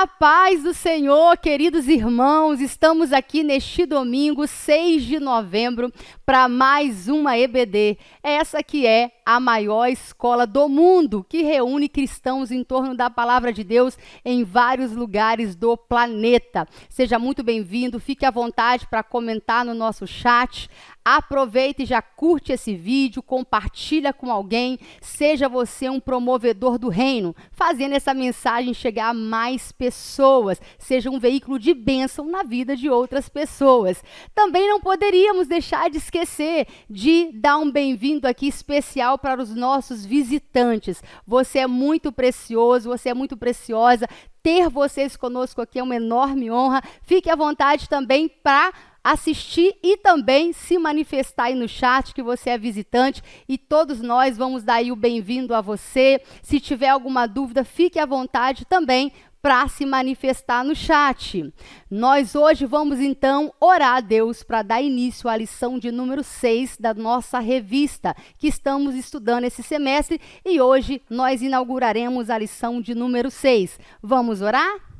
A paz do Senhor, queridos irmãos, estamos aqui neste domingo, 6 de novembro, para mais uma EBD. Essa que é a maior escola do mundo, que reúne cristãos em torno da palavra de Deus em vários lugares do planeta. Seja muito bem-vindo, fique à vontade para comentar no nosso chat. Aproveita e já curte esse vídeo, compartilha com alguém, seja você um promovedor do reino, fazendo essa mensagem chegar a mais pessoas, seja um veículo de bênção na vida de outras pessoas. Também não poderíamos deixar de esquecer de dar um bem-vindo aqui especial para os nossos visitantes. Você é muito precioso, você é muito preciosa. Ter vocês conosco aqui é uma enorme honra. Fique à vontade também para assistir e também se manifestar aí no chat que você é visitante e todos nós vamos dar aí o bem-vindo a você. Se tiver alguma dúvida, fique à vontade também para se manifestar no chat. Nós hoje vamos então orar a Deus para dar início à lição de número 6 da nossa revista que estamos estudando esse semestre e hoje nós inauguraremos a lição de número 6. Vamos orar?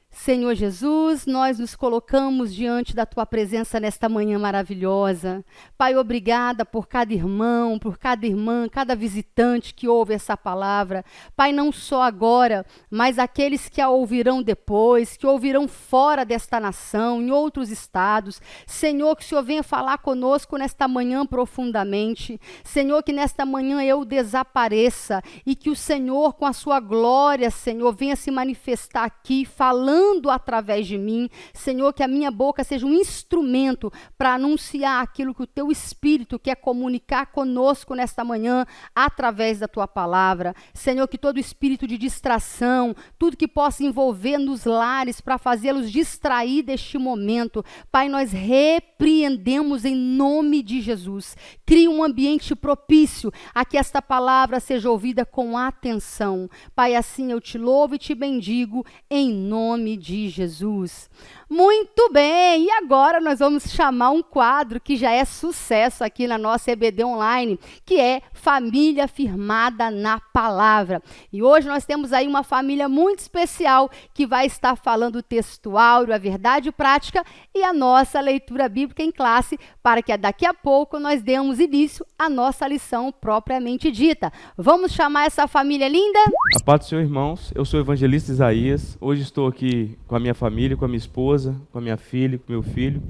Senhor Jesus, nós nos colocamos diante da Tua presença nesta manhã maravilhosa. Pai, obrigada por cada irmão, por cada irmã, cada visitante que ouve essa palavra. Pai, não só agora, mas aqueles que a ouvirão depois, que ouvirão fora desta nação, em outros estados. Senhor, que o Senhor venha falar conosco nesta manhã profundamente. Senhor, que nesta manhã eu desapareça e que o Senhor, com a sua glória, Senhor, venha se manifestar aqui, falando através de mim. Senhor, que a minha boca seja um instrumento para anunciar aquilo que o Teu Espírito quer comunicar conosco nesta manhã, através da Tua palavra. Senhor, que todo espírito de distração, tudo que possa envolver nos lares para fazê-los distrair deste momento, Pai, nós repreendemos em nome de Jesus. Crie um ambiente propício a que esta palavra seja ouvida com atenção. Pai, assim eu te louvo e te bendigo em nome de Jesus. Muito bem, e agora nós vamos chamar um quadro que já é sucesso aqui na nossa EBD Online, que é Família Firmada na Palavra. E hoje nós temos aí uma família muito especial que vai estar falando o texto áureo, a verdade prática e a nossa leitura bíblica em classe, para que daqui a pouco nós demos início à nossa lição propriamente dita. Vamos chamar essa família linda? A paz do Senhor, irmãos. Eu sou o evangelista Isaías. Hoje estou aqui com a minha família, com a minha esposa, com a minha filha, com o meu filho.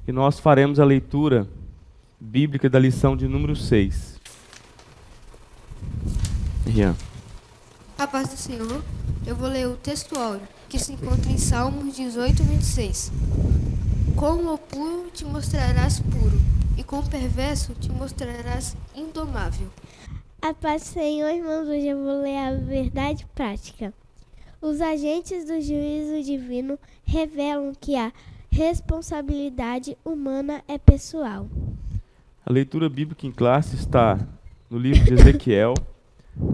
E nós faremos a leitura bíblica da lição de número 6. Rian. A paz do Senhor, eu vou ler o texto áureo, que se encontra em Salmos 18, 26. Com o puro te mostrarás puro, e com o perverso te mostrarás indomável. A paz do Senhor, irmãos, hoje eu vou ler a verdade prática. Os agentes do juízo divino revelam que a responsabilidade humana é pessoal. A leitura bíblica em classe está no livro de Ezequiel,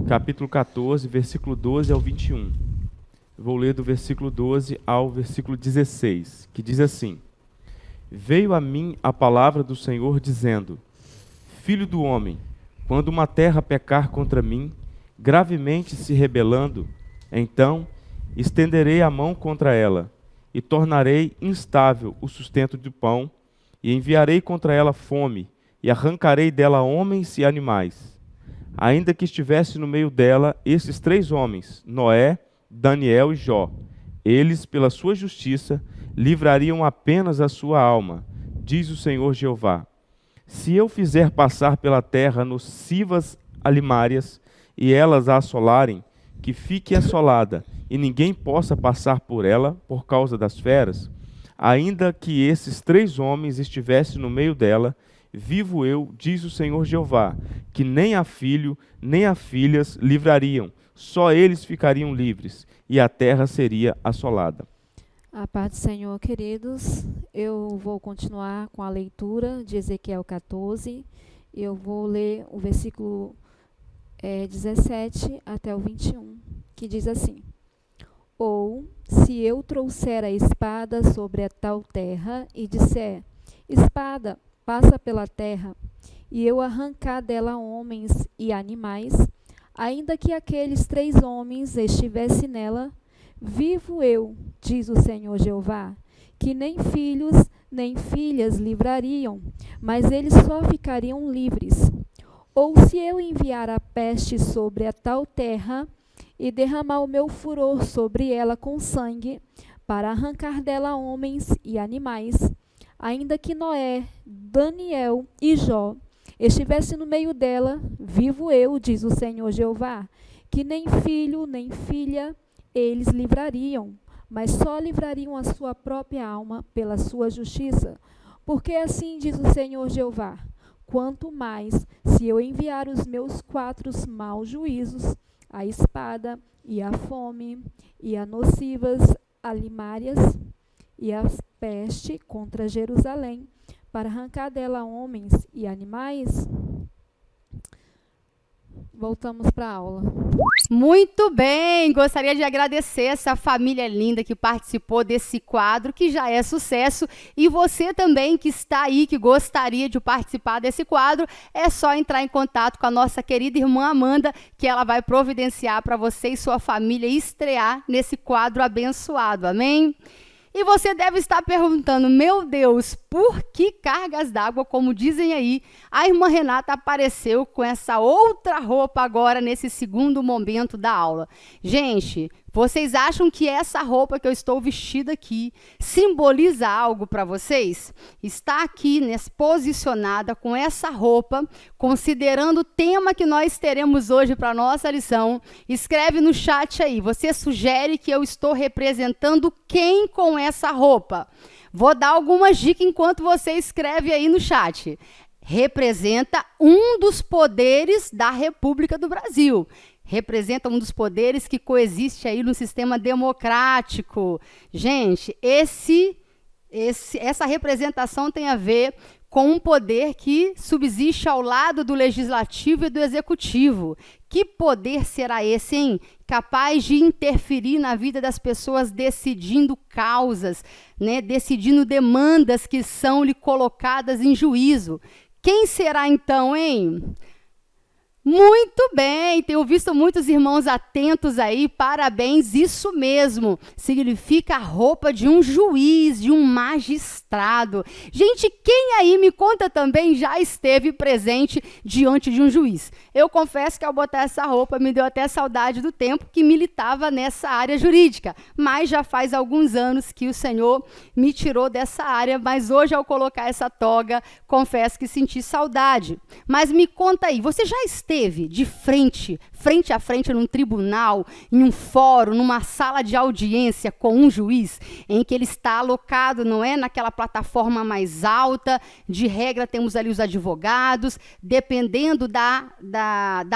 capítulo 14, versículo 12 ao 21. Eu vou ler do versículo 12 ao versículo 16, que diz assim: Veio a mim a palavra do Senhor dizendo: Filho do homem, quando uma terra pecar contra mim, gravemente se rebelando, então estenderei a mão contra ela, e tornarei instável o sustento do pão, e enviarei contra ela fome, e arrancarei dela homens e animais. Ainda que estivesse no meio dela esses 3 homens, Noé, Daniel e Jó, eles, pela sua justiça, livrariam apenas a sua alma, diz o Senhor Jeová. Se eu fizer passar pela terra nocivas alimárias, e elas a assolarem, que fique assolada, e ninguém possa passar por ela por causa das feras, ainda que esses 3 homens estivessem no meio dela, vivo eu, diz o Senhor Jeová, que nem a filho, nem a filhas livrariam, só eles ficariam livres, e a terra seria assolada. A paz do Senhor, queridos, eu vou continuar com a leitura de Ezequiel 14, eu vou ler o versículo 17 até o 21, que diz assim: Ou, se eu trouxer a espada sobre a tal terra e disser, espada, passa pela terra, e eu arrancar dela homens e animais, ainda que aqueles 3 homens estivessem nela, Vivo eu, diz o Senhor Jeová, que nem filhos nem filhas livrariam, mas eles só ficariam livres. Ou se eu enviar a peste sobre a tal terra e derramar o meu furor sobre ela com sangue, para arrancar dela homens e animais, ainda que Noé, Daniel e Jó estivesse no meio dela, vivo eu, diz o Senhor Jeová, que nem filho nem filha eles livrariam, mas só livrariam a sua própria alma pela sua justiça. Porque assim diz o Senhor Jeová, quanto mais se eu enviar os meus 4 maus juízos, a espada e a fome e a nocivas alimárias e a peste contra Jerusalém, para arrancar dela homens e animais. Voltamos para a aula. Muito bem, gostaria de agradecer essa família linda que participou desse quadro, que já é sucesso, e você também que está aí, que gostaria de participar desse quadro, é só entrar em contato com a nossa querida irmã Amanda, que ela vai providenciar para você e sua família estrear nesse quadro abençoado, amém? E você deve estar perguntando, meu Deus, por que cargas d'água, como dizem aí? A irmã Renata apareceu com essa outra roupa agora nesse segundo momento da aula. Gente, vocês acham que essa roupa que eu estou vestida aqui simboliza algo para vocês? Está aqui, posicionada com essa roupa, considerando o tema que nós teremos hoje para a nossa lição. Escreve no chat aí, você sugere que eu estou representando quem com essa roupa? Vou dar algumas dicas enquanto você escreve aí no chat. Representa um dos poderes da República do Brasil. Representa um dos poderes que coexiste aí no sistema democrático. Gente, essa representação tem a ver com um poder que subsiste ao lado do legislativo e do executivo. Que poder será esse, hein? Capaz de interferir na vida das pessoas, decidindo causas, né? Decidindo demandas que são-lhe colocadas em juízo. Quem será então, hein? Muito bem, tenho visto muitos irmãos atentos aí, parabéns, isso mesmo, significa a roupa de um juiz, de um magistrado. Gente, quem aí me conta também já esteve presente diante de um juiz? Eu confesso que ao botar essa roupa me deu até saudade do tempo que militava nessa área jurídica, mas já faz alguns anos que o Senhor me tirou dessa área, mas hoje ao colocar essa toga, confesso que senti saudade. Mas me conta aí, você já esteve de frente a frente num tribunal, em um fórum, numa sala de audiência com um juiz, em que ele está alocado, não é, naquela plataforma mais alta, de regra temos ali os advogados, dependendo da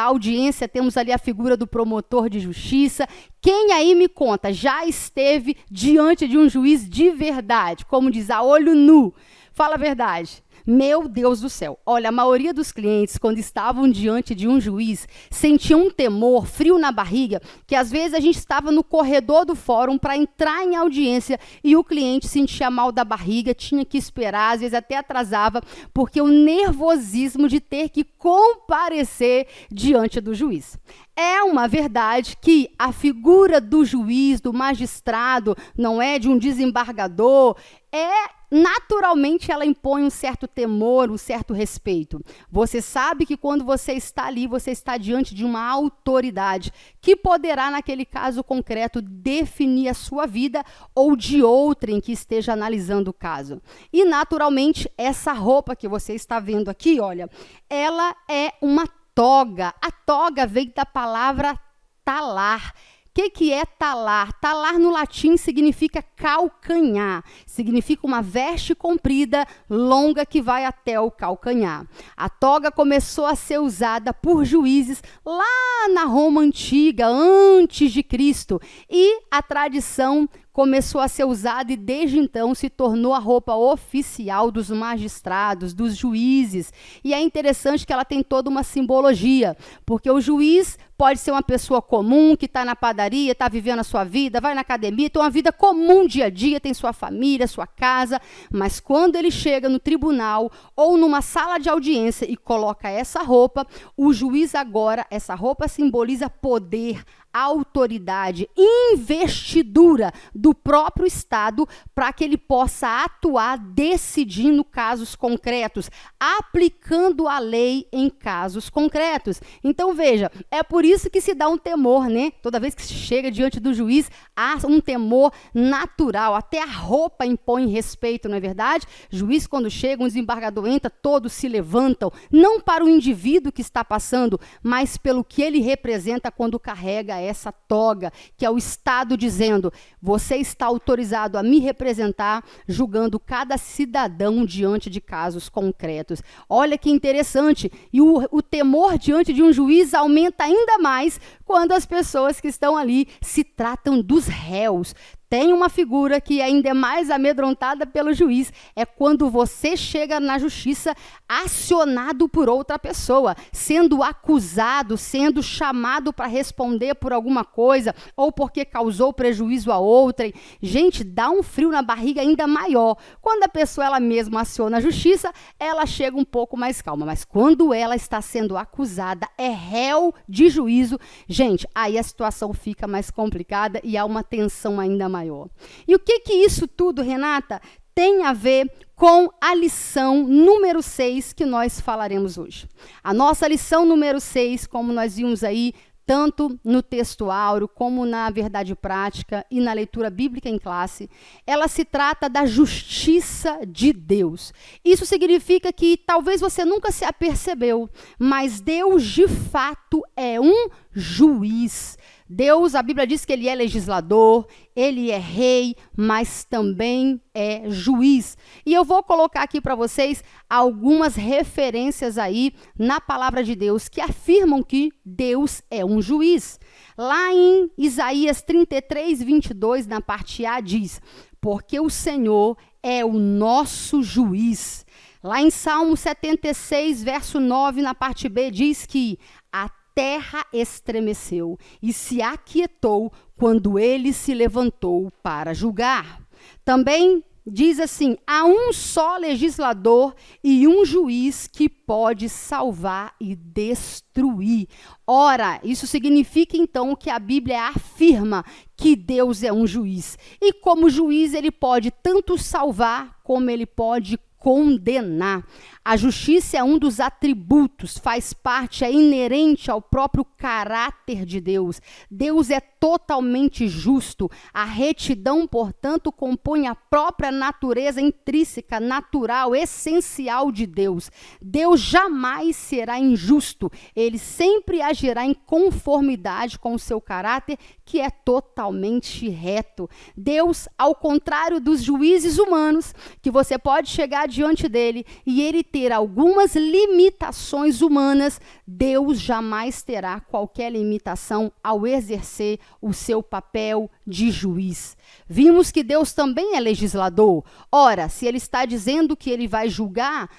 audiência, temos ali a figura do promotor de justiça. Quem aí me conta, já esteve diante de um juiz de verdade, como diz, a olho nu? Fala a verdade. Meu Deus do céu, olha, a maioria dos clientes, quando estavam diante de um juiz, sentiam um temor, frio na barriga, que às vezes a gente estava no corredor do fórum para entrar em audiência e o cliente sentia mal da barriga, tinha que esperar, às vezes até atrasava, porque o nervosismo de ter que comparecer diante do juiz. É uma verdade que a figura do juiz, do magistrado, não é de um desembargador, naturalmente ela impõe um certo temor, um certo respeito. Você sabe que quando você está ali, você está diante de uma autoridade que poderá, naquele caso concreto, definir a sua vida ou de outrem que esteja analisando o caso. E, naturalmente, essa roupa que você está vendo aqui, olha, ela é uma toga. A toga vem da palavra talar. O que é talar? Talar no latim significa calcanhar, significa uma veste comprida, longa, que vai até o calcanhar. A toga começou a ser usada por juízes lá na Roma antiga, antes de Cristo, e a tradição começou a ser usada e desde então se tornou a roupa oficial dos magistrados, dos juízes. E é interessante que ela tem toda uma simbologia, porque o juiz pode ser uma pessoa comum que está na padaria, está vivendo a sua vida, vai na academia, tem uma vida comum dia a dia, tem sua família, sua casa, mas quando ele chega no tribunal ou numa sala de audiência e coloca essa roupa, o juiz agora, essa roupa simboliza poder, autoridade, investidura do próprio Estado para que ele possa atuar decidindo casos concretos, aplicando a lei em casos concretos. Então, veja, é por isso que se dá um temor, né? Toda vez que se chega diante do juiz, há um temor natural, até a roupa impõe respeito, não é verdade? Juiz, quando chega, um desembargador entra, todos se levantam, não para o indivíduo que está passando, mas pelo que ele representa quando carrega essa toga, que é o Estado dizendo: você está autorizado a me representar, julgando cada cidadão diante de casos concretos. Olha que interessante. E o temor diante de um juiz aumenta ainda mais quando as pessoas que estão ali se tratam dos réus. Tem uma figura que ainda é mais amedrontada pelo juiz, é quando você chega na justiça acionado por outra pessoa, sendo acusado, sendo chamado para responder por alguma coisa, ou porque causou prejuízo a outrem. Gente, dá um frio na barriga ainda maior. Quando a pessoa ela mesma aciona a justiça, ela chega um pouco mais calma, mas quando ela está sendo acusada, é réu de juízo, gente, aí a situação fica mais complicada e há uma tensão ainda maior. E o que isso tudo, Renata, tem a ver com a lição número 6 que nós falaremos hoje? A nossa lição número 6, como nós vimos aí, tanto no texto áureo, como na verdade prática e na leitura bíblica em classe, ela se trata da justiça de Deus. Isso significa que talvez você nunca se apercebeu, mas Deus de fato é um juiz. Deus, a Bíblia diz que ele é legislador, ele é rei, mas também é juiz. E eu vou colocar aqui para vocês algumas referências aí na palavra de Deus que afirmam que Deus é um juiz. Lá em Isaías 33, 22, na parte A, diz: porque o Senhor é o nosso juiz. Lá em Salmo 76, verso 9, na parte B, diz que a terra estremeceu e se aquietou quando ele se levantou para julgar. Também diz assim: há um só legislador e um juiz que pode salvar e destruir. Ora, isso significa então que a Bíblia afirma que Deus é um juiz. E como juiz, ele pode tanto salvar como ele pode condenar. A justiça é um dos atributos, faz parte, é inerente ao próprio caráter de Deus. Deus é totalmente justo. A retidão, portanto, compõe a própria natureza intrínseca, natural, essencial de Deus. Deus jamais será injusto. Ele sempre agirá em conformidade com o seu caráter, que é totalmente reto. Deus, ao contrário dos juízes humanos, que você pode chegar diante dele e ele ter algumas limitações humanas, Deus jamais terá qualquer limitação ao exercer o seu papel de juiz. Vimos que Deus também é legislador. Ora, se ele está dizendo que ele vai julgar,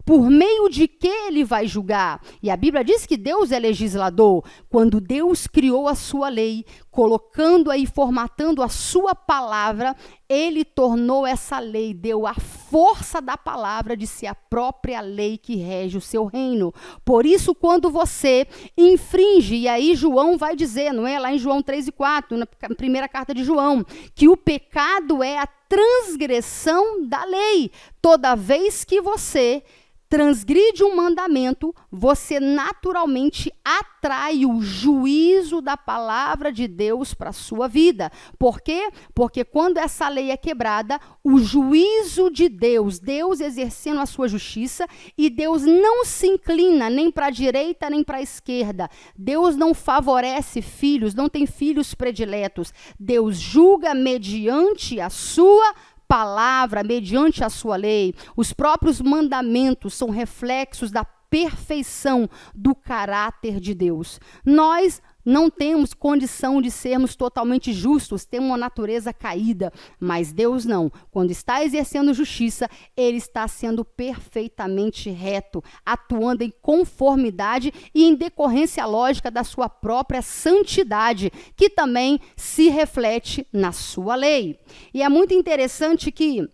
por meio de que ele vai julgar? E a Bíblia diz que Deus é legislador. Quando Deus criou a sua lei, colocando aí, formatando a sua palavra, ele tornou essa lei, deu a força da palavra de ser a própria lei que rege o seu reino. Por isso, quando você infringe, e aí João vai dizer, não é? Lá em João 3:4, na primeira carta de João, que o pecado é a transgressão da lei. Toda vez que você transgride um mandamento, você naturalmente atrai o juízo da palavra de Deus para a sua vida. Por quê? Porque quando essa lei é quebrada, o juízo de Deus, Deus exercendo a sua justiça, e Deus não se inclina nem para a direita nem para a esquerda. Deus não favorece filhos, não tem filhos prediletos. Deus julga mediante a sua palavra, mediante a sua lei. Os próprios mandamentos são reflexos da perfeição do caráter de Deus. Nós não temos condição de sermos totalmente justos, temos uma natureza caída, mas Deus não. Quando está exercendo justiça, ele está sendo perfeitamente reto, atuando em conformidade e em decorrência lógica da sua própria santidade, que também se reflete na sua lei. E é muito interessante que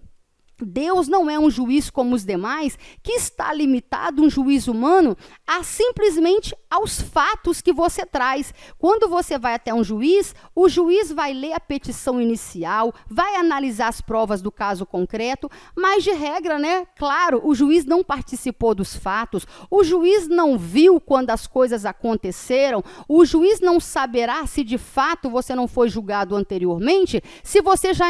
Deus não é um juiz como os demais, que está limitado, um juiz humano, a simplesmente aos fatos que você traz. Quando você vai até um juiz, o juiz vai ler a petição inicial, vai analisar as provas do caso concreto, mas de regra, né? Claro, o juiz não participou dos fatos, o juiz não viu quando as coisas aconteceram, o juiz não saberá se de fato você não foi julgado anteriormente, se você já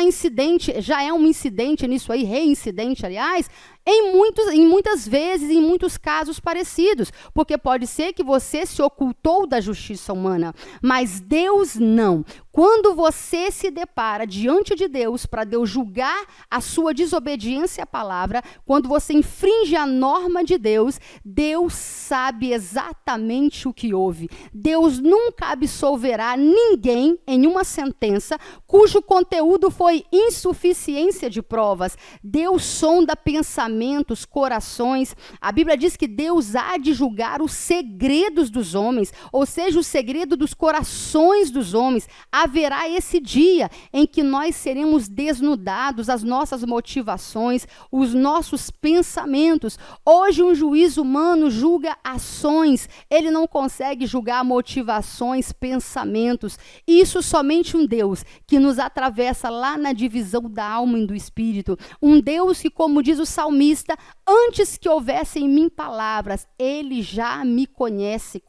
é um incidente nisso aí, reincidente, aliás, em muitas vezes, em muitos casos parecidos, porque pode ser que você se ocultou da justiça humana, mas Deus não. Quando você se depara diante de Deus, para Deus julgar a sua desobediência à palavra, quando você infringe a norma de Deus, Deus sabe exatamente o que houve. Deus nunca absolverá ninguém em uma sentença cujo conteúdo foi insuficiência de provas. Deus sonda pensamentos, corações. A Bíblia diz que Deus há de julgar os segredos dos homens, ou seja, o segredo dos corações dos homens. Haverá esse dia em que nós seremos desnudados, as nossas motivações, os nossos pensamentos. Hoje um juiz humano julga ações, ele não consegue julgar motivações, pensamentos. Isso somente um Deus que nos atravessa lá na divisão da alma e do espírito. Um Deus que, como diz o salmista, antes que houvesse em mim palavras, ele já me conhece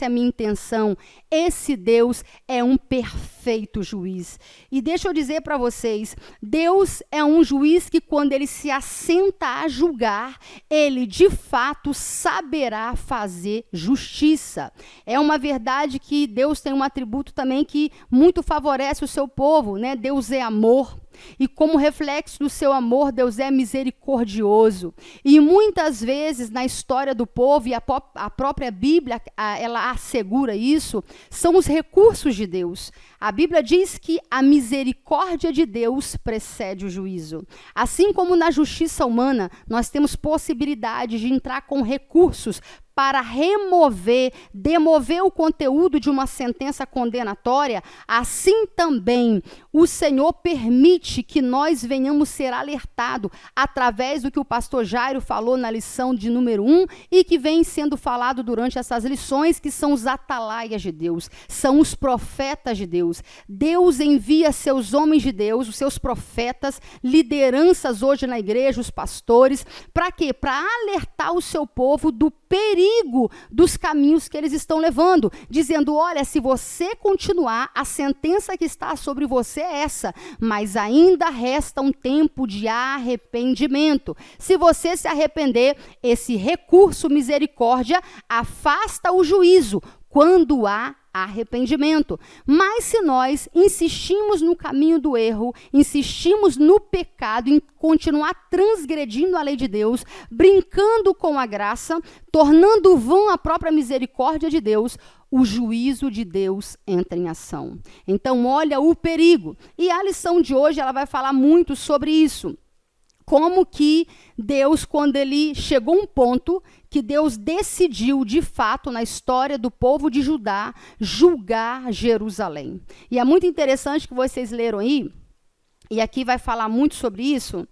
a minha intenção. Esse Deus é um perfeito juiz. E deixa eu dizer para vocês, Deus é um juiz que quando ele se assenta a julgar, ele de fato saberá fazer justiça. É uma verdade que Deus tem um atributo também que muito favorece o seu povo, né? Deus é amor. E como reflexo do seu amor, Deus é misericordioso. E muitas vezes na história do povo, e a própria Bíblia, ela assegura isso, são os recursos de Deus. A Bíblia diz que a misericórdia de Deus precede o juízo. Assim como na justiça humana, nós temos possibilidade de entrar com recursos para demover o conteúdo de uma sentença condenatória, assim também o Senhor permite que nós venhamos ser alertados através do que o pastor Jairo falou na lição de número 1 e que vem sendo falado durante essas lições, que são os atalaias de Deus, são os profetas de Deus. Deus envia seus homens de Deus, os seus profetas, lideranças hoje na igreja, os pastores, para quê? Para alertar o seu povo do perigo dos caminhos que eles estão levando, dizendo, olha, se você continuar, a sentença que está sobre você é essa, mas ainda resta um tempo de arrependimento. Se você se arrepender, esse recurso misericórdia afasta o juízo quando há arrependimento. Mas se nós insistimos no caminho do erro, insistimos no pecado, em continuar transgredindo a lei de Deus, brincando com a graça, tornando vã a própria misericórdia de Deus, o juízo de Deus entra em ação. Então, olha o perigo. E a lição de hoje, ela vai falar muito sobre isso. Como que Deus, quando ele chegou a um ponto que Deus decidiu, de fato, na história do povo de Judá, julgar Jerusalém. E é muito interessante que vocês leram aí, e aqui vai falar muito sobre isso,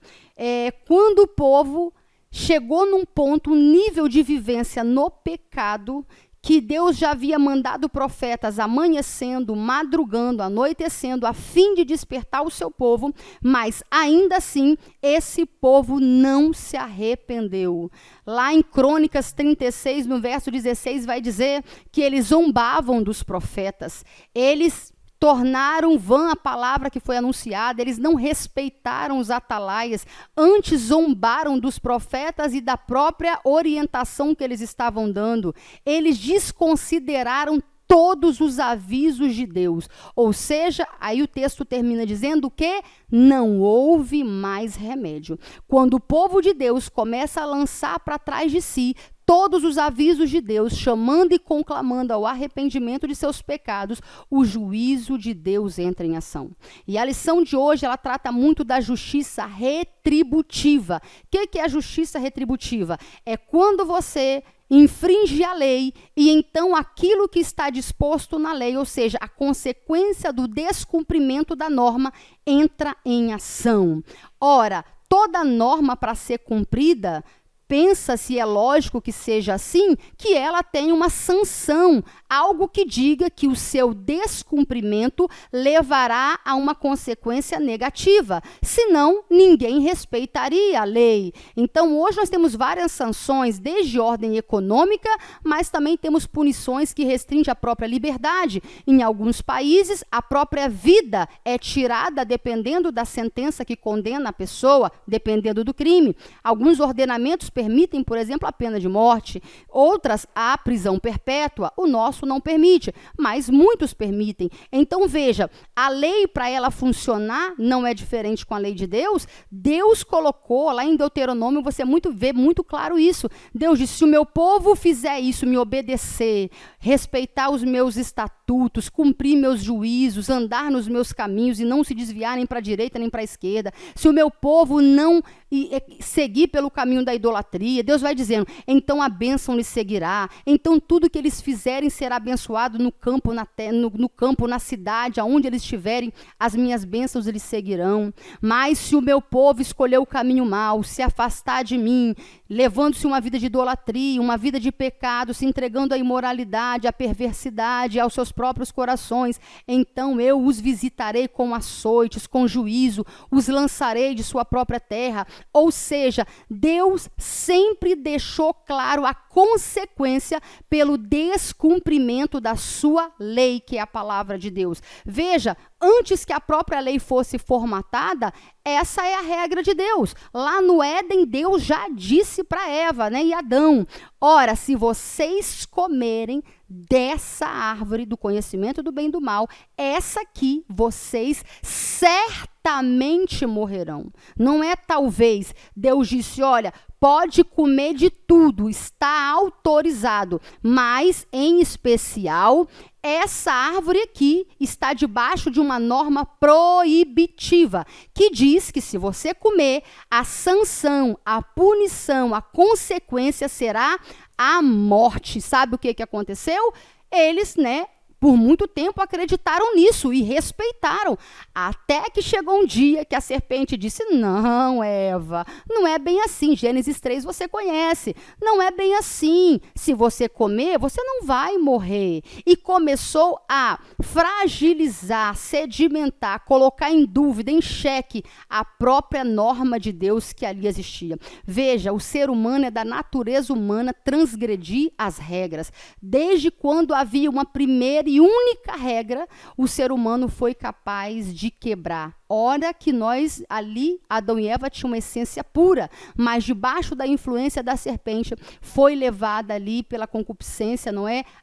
quando o povo chegou num ponto, um nível de vivência no pecado, que Deus já havia mandado profetas amanhecendo, madrugando, anoitecendo, a fim de despertar o seu povo, mas ainda assim, esse povo não se arrependeu. Lá em Crônicas 36, no verso 16, vai dizer que eles zombavam dos profetas, eles tornaram vã a palavra que foi anunciada, eles não respeitaram os atalaias, antes zombaram dos profetas e da própria orientação que eles estavam dando. Eles desconsideraram todos os avisos de Deus. Ou seja, aí o texto termina dizendo que não houve mais remédio. Quando o povo de Deus começa a lançar para trás de si todos os avisos de Deus, chamando e conclamando ao arrependimento de seus pecados, o juízo de Deus entra em ação. E a lição de hoje, ela trata muito da justiça retributiva. O que é a justiça retributiva? É quando você infringe a lei e então aquilo que está disposto na lei, ou seja, a consequência do descumprimento da norma, entra em ação. Ora, toda norma para ser cumprida, pensa-se, é lógico que seja assim, que ela tem uma sanção, algo que diga que o seu descumprimento levará a uma consequência negativa. Senão, ninguém respeitaria a lei. Então, hoje nós temos várias sanções, desde ordem econômica, mas também temos punições que restringem a própria liberdade. Em alguns países, a própria vida é tirada dependendo da sentença que condena a pessoa, dependendo do crime. Alguns ordenamentos permitem, por exemplo, a pena de morte, outras a prisão perpétua, o nosso não permite, mas muitos permitem. Então veja, a lei para ela funcionar não é diferente com a lei de Deus. Deus colocou, lá em Deuteronômio você vê muito claro isso. Deus disse, se o meu povo fizer isso, me obedecer, respeitar os meus estatutos, cumprir meus juízos, andar nos meus caminhos e não se desviar nem para a direita nem para a esquerda, se o meu povo não seguir pelo caminho da idolatria, Deus vai dizendo, então a bênção lhes seguirá, então tudo que eles fizerem será abençoado no campo, no campo, na cidade, aonde eles estiverem, as minhas bênçãos lhes seguirão. Mas se o meu povo escolher o caminho mau, se afastar de mim, levando-se uma vida de idolatria, uma vida de pecado, se entregando à imoralidade, à perversidade, aos seus próprios corações, então eu os visitarei com açoites, com juízo, os lançarei de sua própria terra. Ou seja, Deus sempre deixou claro a consequência pelo descumprimento da sua lei, que é a palavra de Deus. Veja, antes que a própria lei fosse formatada, essa é a regra de Deus. Lá no Éden, Deus já disse para Eva, e Adão, ora, se vocês comerem dessa árvore do conhecimento do bem e do mal, essa aqui vocês certamente morrerão. Não é talvez. Deus disse, olha, pode comer de tudo, está autorizado, mas em especial essa árvore aqui está debaixo de uma norma proibitiva, que diz que se você comer, a sanção, a punição, a consequência será a morte. Sabe o que aconteceu? Eles, por muito tempo acreditaram nisso e respeitaram, até que chegou um dia que a serpente disse, não, Eva, não é bem assim, Gênesis 3 você conhece, não é bem assim, se você comer, você não vai morrer. E começou a fragilizar, sedimentar, colocar em dúvida, em xeque, a própria norma de Deus que ali existia. Veja, o ser humano é da natureza humana transgredir as regras. Desde quando havia uma primeira e única regra, o ser humano foi capaz de quebrar. Ora que nós ali, Adão e Eva, tinham uma essência pura, mas debaixo da influência da serpente, foi levada ali pela concupiscência,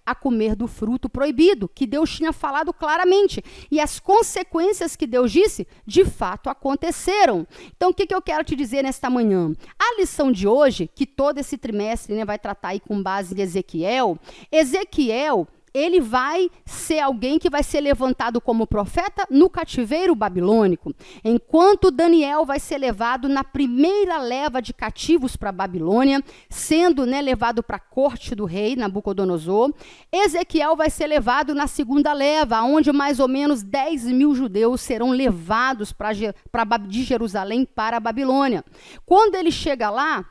a comer do fruto proibido, que Deus tinha falado claramente. E as consequências que Deus disse, de fato aconteceram. Então, o que eu quero te dizer nesta manhã? A lição de hoje, que todo esse trimestre vai tratar aí com base em Ezequiel, ele vai ser alguém que vai ser levantado como profeta no cativeiro babilônico, enquanto Daniel vai ser levado na primeira leva de cativos para a Babilônia, sendo levado para a corte do rei Nabucodonosor. Ezequiel vai ser levado na segunda leva, onde mais ou menos 10.000 judeus serão levados de Jerusalém para a Babilônia. Quando ele chega lá,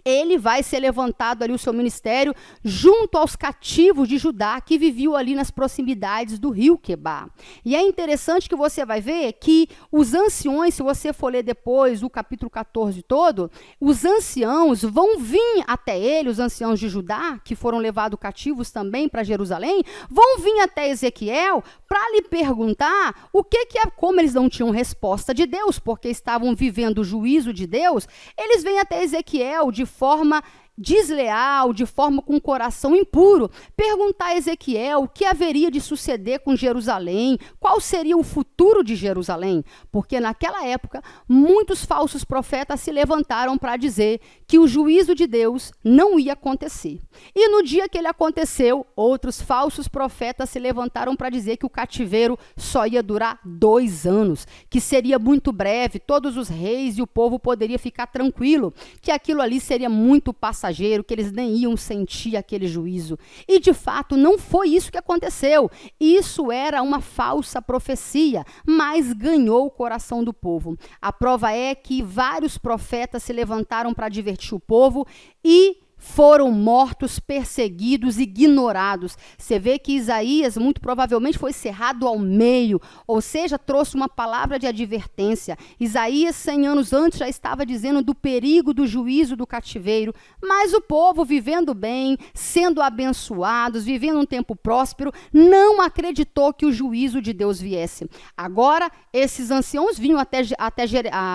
ele vai ser levantado ali o seu ministério junto aos cativos de Judá que viviam ali nas proximidades do rio Quebar. E é interessante que você vai ver que os anciões, se você for ler depois o capítulo 14 todo, os anciãos vão vir até ele, os anciãos de Judá, que foram levados cativos também para Jerusalém, vão vir até Ezequiel para lhe perguntar o que é, como eles não tinham resposta de Deus, porque estavam vivendo o juízo de Deus, eles vêm até Ezequiel de forma desleal, de forma com um coração impuro, perguntar a Ezequiel o que haveria de suceder com Jerusalém, qual seria o futuro de Jerusalém, porque naquela época muitos falsos profetas se levantaram para dizer que o juízo de Deus não ia acontecer. E no dia que ele aconteceu, outros falsos profetas se levantaram para dizer que o cativeiro só ia durar 2 anos, que seria muito breve, todos os reis e o povo poderia ficar tranquilo, que aquilo ali seria muito passageiro, que eles nem iam sentir aquele juízo. E de fato não foi isso que aconteceu. Isso era uma falsa profecia, mas ganhou o coração do povo. A prova é que vários profetas se levantaram para advertir o povo e foram mortos, perseguidos, ignorados. Você vê que Isaías muito provavelmente foi cerrado ao meio, ou seja, trouxe uma palavra de advertência. Isaías, 100 anos antes, já estava dizendo do perigo do juízo do cativeiro, mas o povo, vivendo bem, sendo abençoados, vivendo um tempo próspero, não acreditou que o juízo de Deus viesse. Agora, esses anciãos vinham até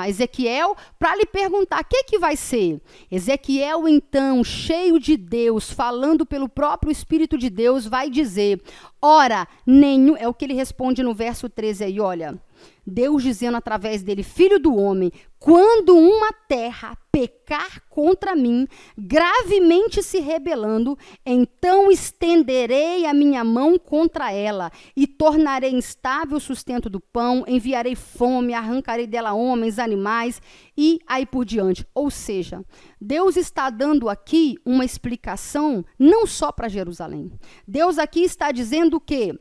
Ezequiel para lhe perguntar: o que vai ser? Ezequiel, então, cheio de Deus, falando pelo próprio Espírito de Deus, vai dizer: ora, nenhum... É o que ele responde no verso 13 aí, olha. Deus dizendo através dele: filho do homem, quando uma terra pecar contra mim, gravemente se rebelando, então estenderei a minha mão contra ela e tornarei instável o sustento do pão, enviarei fome, arrancarei dela homens, animais e aí por diante. Ou seja, Deus está dando aqui uma explicação não só para Jerusalém. Deus aqui está dizendo que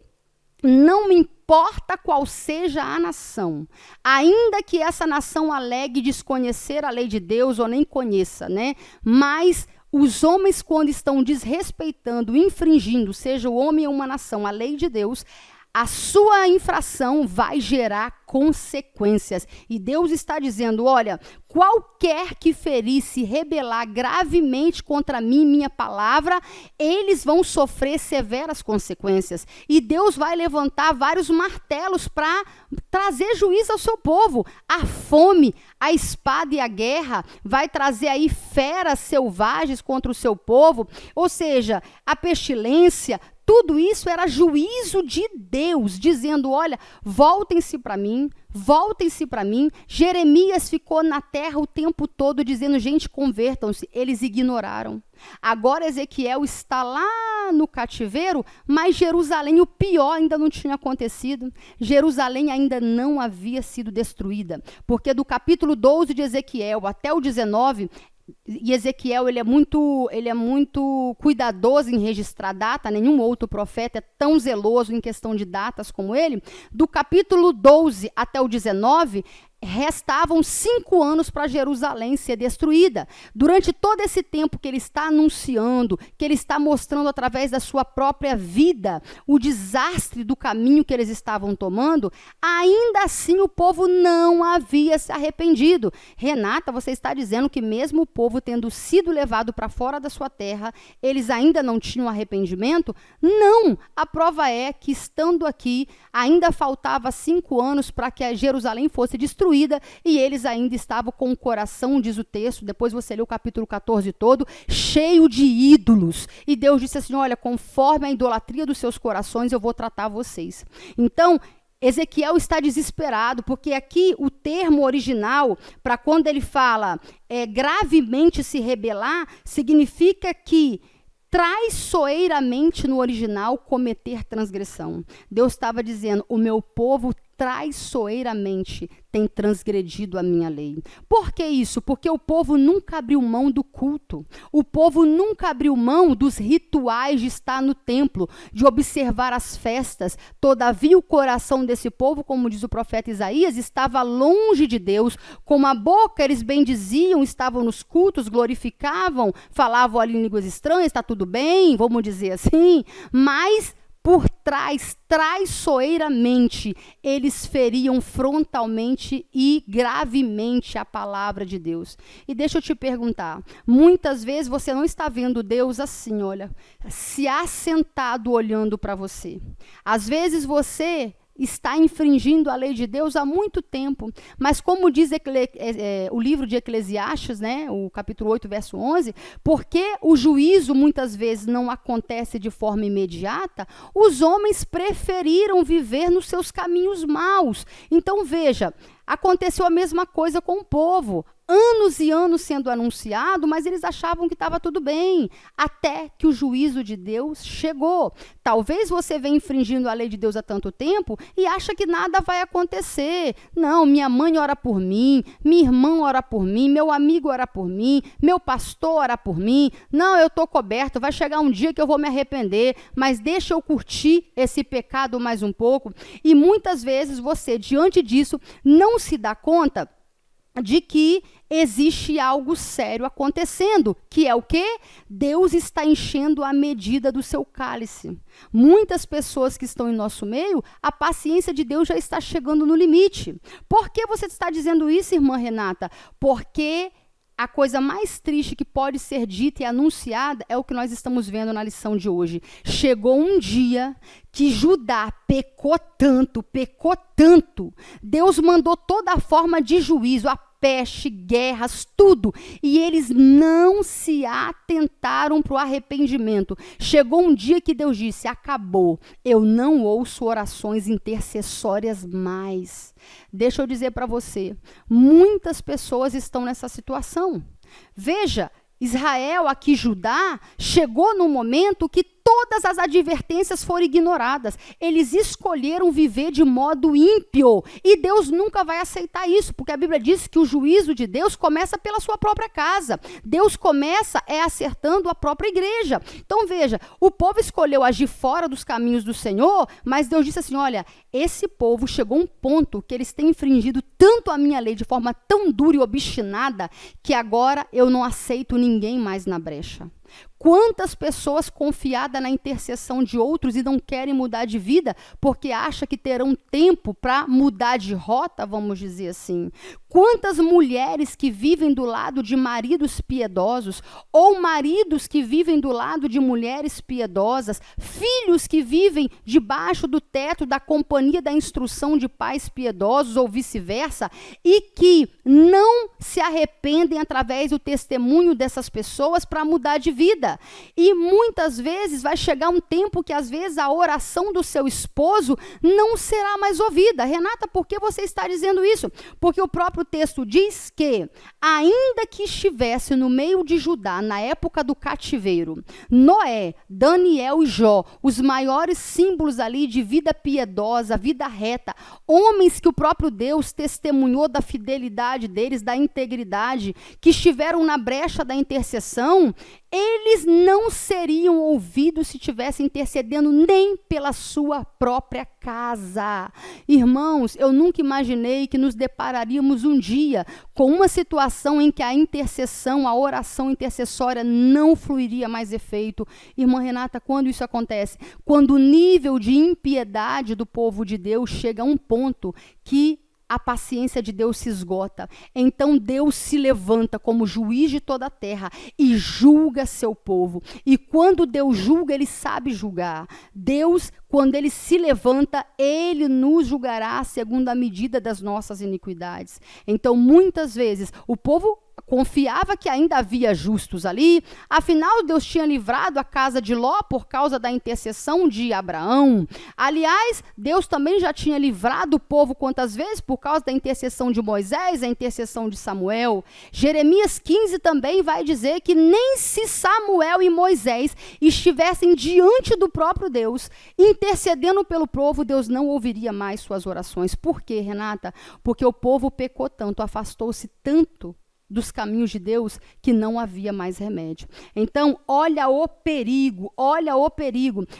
não me importa qual seja a nação, ainda que essa nação alegue desconhecer a lei de Deus ou nem conheça, né? Mas os homens, quando estão desrespeitando, infringindo, seja o homem ou uma nação, a lei de Deus, a sua infração vai gerar consequências. E Deus está dizendo: olha, qualquer que ferir, se rebelar gravemente contra mim, minha palavra, eles vão sofrer severas consequências. E Deus vai levantar vários martelos para trazer juízo ao seu povo. A fome, a espada e a guerra vai trazer aí feras selvagens contra o seu povo. Ou seja, a pestilência. Tudo isso era juízo de Deus, dizendo: olha, voltem-se para mim, voltem-se para mim. Jeremias ficou na terra o tempo todo dizendo: gente, convertam-se. Eles ignoraram. Agora Ezequiel está lá no cativeiro, mas Jerusalém, o pior ainda não tinha acontecido. Jerusalém ainda não havia sido destruída, porque do capítulo 12 de Ezequiel até o 19... E Ezequiel, ele é muito cuidadoso em registrar data, nenhum outro profeta é tão zeloso em questão de datas como ele. Do capítulo 12 até o 19, restavam 5 anos para Jerusalém ser destruída. Durante todo esse tempo que ele está anunciando, que ele está mostrando através da sua própria vida o desastre do caminho que eles estavam tomando, ainda assim o povo não havia se arrependido. Renata, você está dizendo que mesmo o povo tendo sido levado para fora da sua terra, eles ainda não tinham arrependimento? Não! A prova é que, estando aqui, ainda faltava 5 anos para que a Jerusalém fosse destruída, e eles ainda estavam com o coração, diz o texto, depois você lê o capítulo 14 todo, cheio de ídolos. E Deus disse assim: olha, conforme a idolatria dos seus corações, eu vou tratar vocês. Então, Ezequiel está desesperado, porque aqui o termo original, para quando ele fala gravemente se rebelar, significa que traiçoeiramente no original cometer transgressão. Deus estava dizendo: o meu povo traiçoeiramente tem transgredido a minha lei. Por que isso? Porque o povo nunca abriu mão do culto. O povo nunca abriu mão dos rituais de estar no templo, de observar as festas. Todavia o coração desse povo, como diz o profeta Isaías, estava longe de Deus. Com a boca eles bendiziam, estavam nos cultos, glorificavam, falavam ali em línguas estranhas, está tudo bem, vamos dizer assim, mas por trás, traiçoeiramente, eles feriam frontalmente e gravemente a palavra de Deus. E deixa eu te perguntar, muitas vezes você não está vendo Deus assim, olha, se assentado olhando para você. Às vezes você está infringindo a lei de Deus há muito tempo. Mas como diz o livro de Eclesiastes, né, o capítulo 8, verso 11, porque o juízo muitas vezes não acontece de forma imediata, os homens preferiram viver nos seus caminhos maus. Então veja, aconteceu a mesma coisa com o povo. Anos e anos sendo anunciado, mas eles achavam que estava tudo bem, até que o juízo de Deus chegou. Talvez você venha infringindo a lei de Deus há tanto tempo e acha que nada vai acontecer. Não, minha mãe ora por mim, minha irmã ora por mim, meu amigo ora por mim, meu pastor ora por mim. Não, eu estou coberto, vai chegar um dia que eu vou me arrepender, mas deixa eu curtir esse pecado mais um pouco. E muitas vezes você, diante disso, não se dá conta de que existe algo sério acontecendo, que é o quê? Deus está enchendo a medida do seu cálice. Muitas pessoas que estão em nosso meio, a paciência de Deus já está chegando no limite. Por que você está dizendo isso, irmã Renata? Porque a coisa mais triste que pode ser dita e anunciada é o que nós estamos vendo na lição de hoje. Chegou um dia que Judá pecou tanto, Deus mandou toda a forma de juízo, a peste, guerras, tudo, e eles não se atentaram para o arrependimento. Chegou um dia que Deus disse, acabou, eu não ouço orações intercessórias mais. Deixa eu dizer para você, muitas pessoas estão nessa situação. Veja, Israel, aqui Judá, chegou no momento que todas as advertências foram ignoradas. Eles escolheram viver de modo ímpio. E Deus nunca vai aceitar isso, porque a Bíblia diz que o juízo de Deus começa pela sua própria casa. Deus começa acertando a própria igreja. Então veja, o povo escolheu agir fora dos caminhos do Senhor, mas Deus disse assim, olha, esse povo chegou a um ponto que eles têm infringido tanto a minha lei de forma tão dura e obstinada, que agora eu não aceito ninguém mais na brecha. Quantas pessoas confiadas na intercessão de outros e não querem mudar de vida porque acham que terão tempo para mudar de rota, vamos dizer assim. Quantas mulheres que vivem do lado de maridos piedosos ou maridos que vivem do lado de mulheres piedosas, filhos que vivem debaixo do teto da companhia da instrução de pais piedosos ou vice-versa e que não se arrependem através do testemunho dessas pessoas para mudar de vida. E muitas vezes vai chegar um tempo que às vezes a oração do seu esposo não será mais ouvida. Renata, por que você está dizendo isso? Porque o próprio texto diz que, ainda que estivesse no meio de Judá, na época do cativeiro, Noé, Daniel e Jó, os maiores símbolos ali de vida piedosa, vida reta, homens que o próprio Deus testemunhou da fidelidade deles, da integridade, que estiveram na brecha da intercessão, eles não seriam ouvidos se estivessem intercedendo nem pela sua própria casa. Irmãos, eu nunca imaginei que nos depararíamos um dia com uma situação em que a intercessão, a oração intercessória não fluiria mais efeito. Irmã Renata, quando isso acontece? Quando o nível de impiedade do povo de Deus chega a um ponto que a paciência de Deus se esgota. Então Deus se levanta como juiz de toda a terra e julga seu povo. E quando Deus julga, ele sabe julgar. Deus, quando ele se levanta, ele nos julgará segundo a medida das nossas iniquidades. Então, muitas vezes, o povo confiava que ainda havia justos ali, afinal Deus tinha livrado a casa de Ló por causa da intercessão de Abraão. Aliás, Deus também já tinha livrado o povo quantas vezes? Por causa da intercessão de Moisés, a intercessão de Samuel. Jeremias 15 também vai dizer que nem se Samuel e Moisés estivessem diante do próprio Deus, intercedendo pelo povo, Deus não ouviria mais suas orações. Por quê, Renata? Porque o povo pecou tanto, afastou-se tanto dos caminhos de Deus, que não havia mais remédio. Então, olha o perigo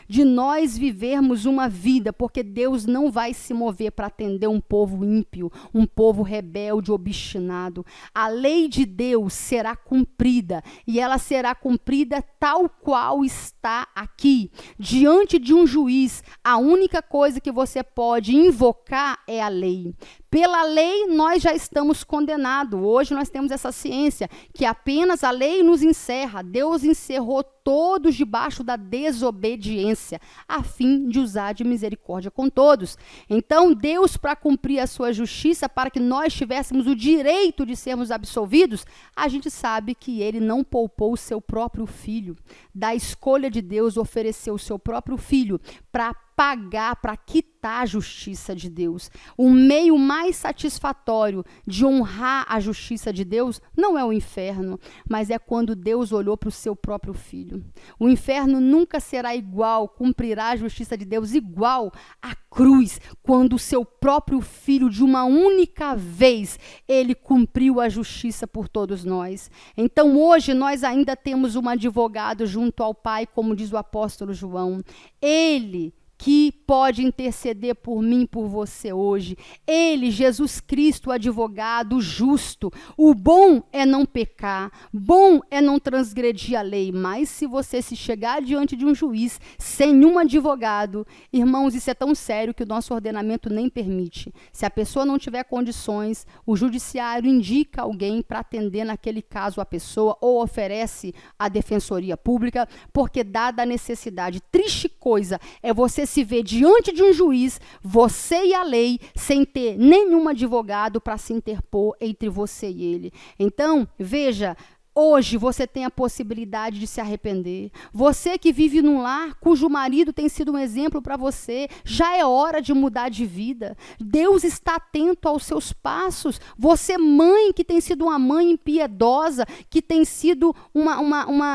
de nós vivermos uma vida, porque Deus não vai se mover para atender um povo ímpio, um povo rebelde, obstinado. A lei de Deus será cumprida, e ela será cumprida tal qual está aqui. Diante de um juiz, a única coisa que você pode invocar é a lei. Pela lei, nós já estamos condenados. Hoje nós temos essa ciência que apenas a lei nos encerra. Deus encerrou todos debaixo da desobediência, a fim de usar de misericórdia com todos. Então, Deus, para cumprir a sua justiça, para que nós tivéssemos o direito de sermos absolvidos, a gente sabe que ele não poupou o seu próprio filho. Da escolha de Deus, ofereceu o seu próprio filho para pagar, para quitar a justiça de Deus. O meio mais satisfatório de honrar a justiça de Deus não é o inferno, mas é quando Deus olhou para o seu próprio filho. O inferno nunca será igual, cumprirá a justiça de Deus igual à cruz, quando o seu próprio filho, de uma única vez, ele cumpriu a justiça por todos nós. Então, hoje, nós ainda temos um advogado junto ao Pai, como diz o apóstolo João. Ele que pode interceder por mim, por você hoje. Ele, Jesus Cristo, o advogado justo. O bom é não pecar, bom é não transgredir a lei, mas se você se chegar diante de um juiz sem um advogado, irmãos, isso é tão sério que o nosso ordenamento nem permite. Se a pessoa não tiver condições, o judiciário indica alguém para atender naquele caso a pessoa ou oferece a defensoria pública, porque dada a necessidade, triste coisa é você se ver diante de um juiz, você e a lei, sem ter nenhum advogado para se interpor entre você e ele. Então, veja, hoje você tem a possibilidade de se arrepender. Você que vive num lar cujo marido tem sido um exemplo para você, já é hora de mudar de vida. Deus está atento aos seus passos. Você, mãe, que tem sido uma mãe impiedosa, que tem sido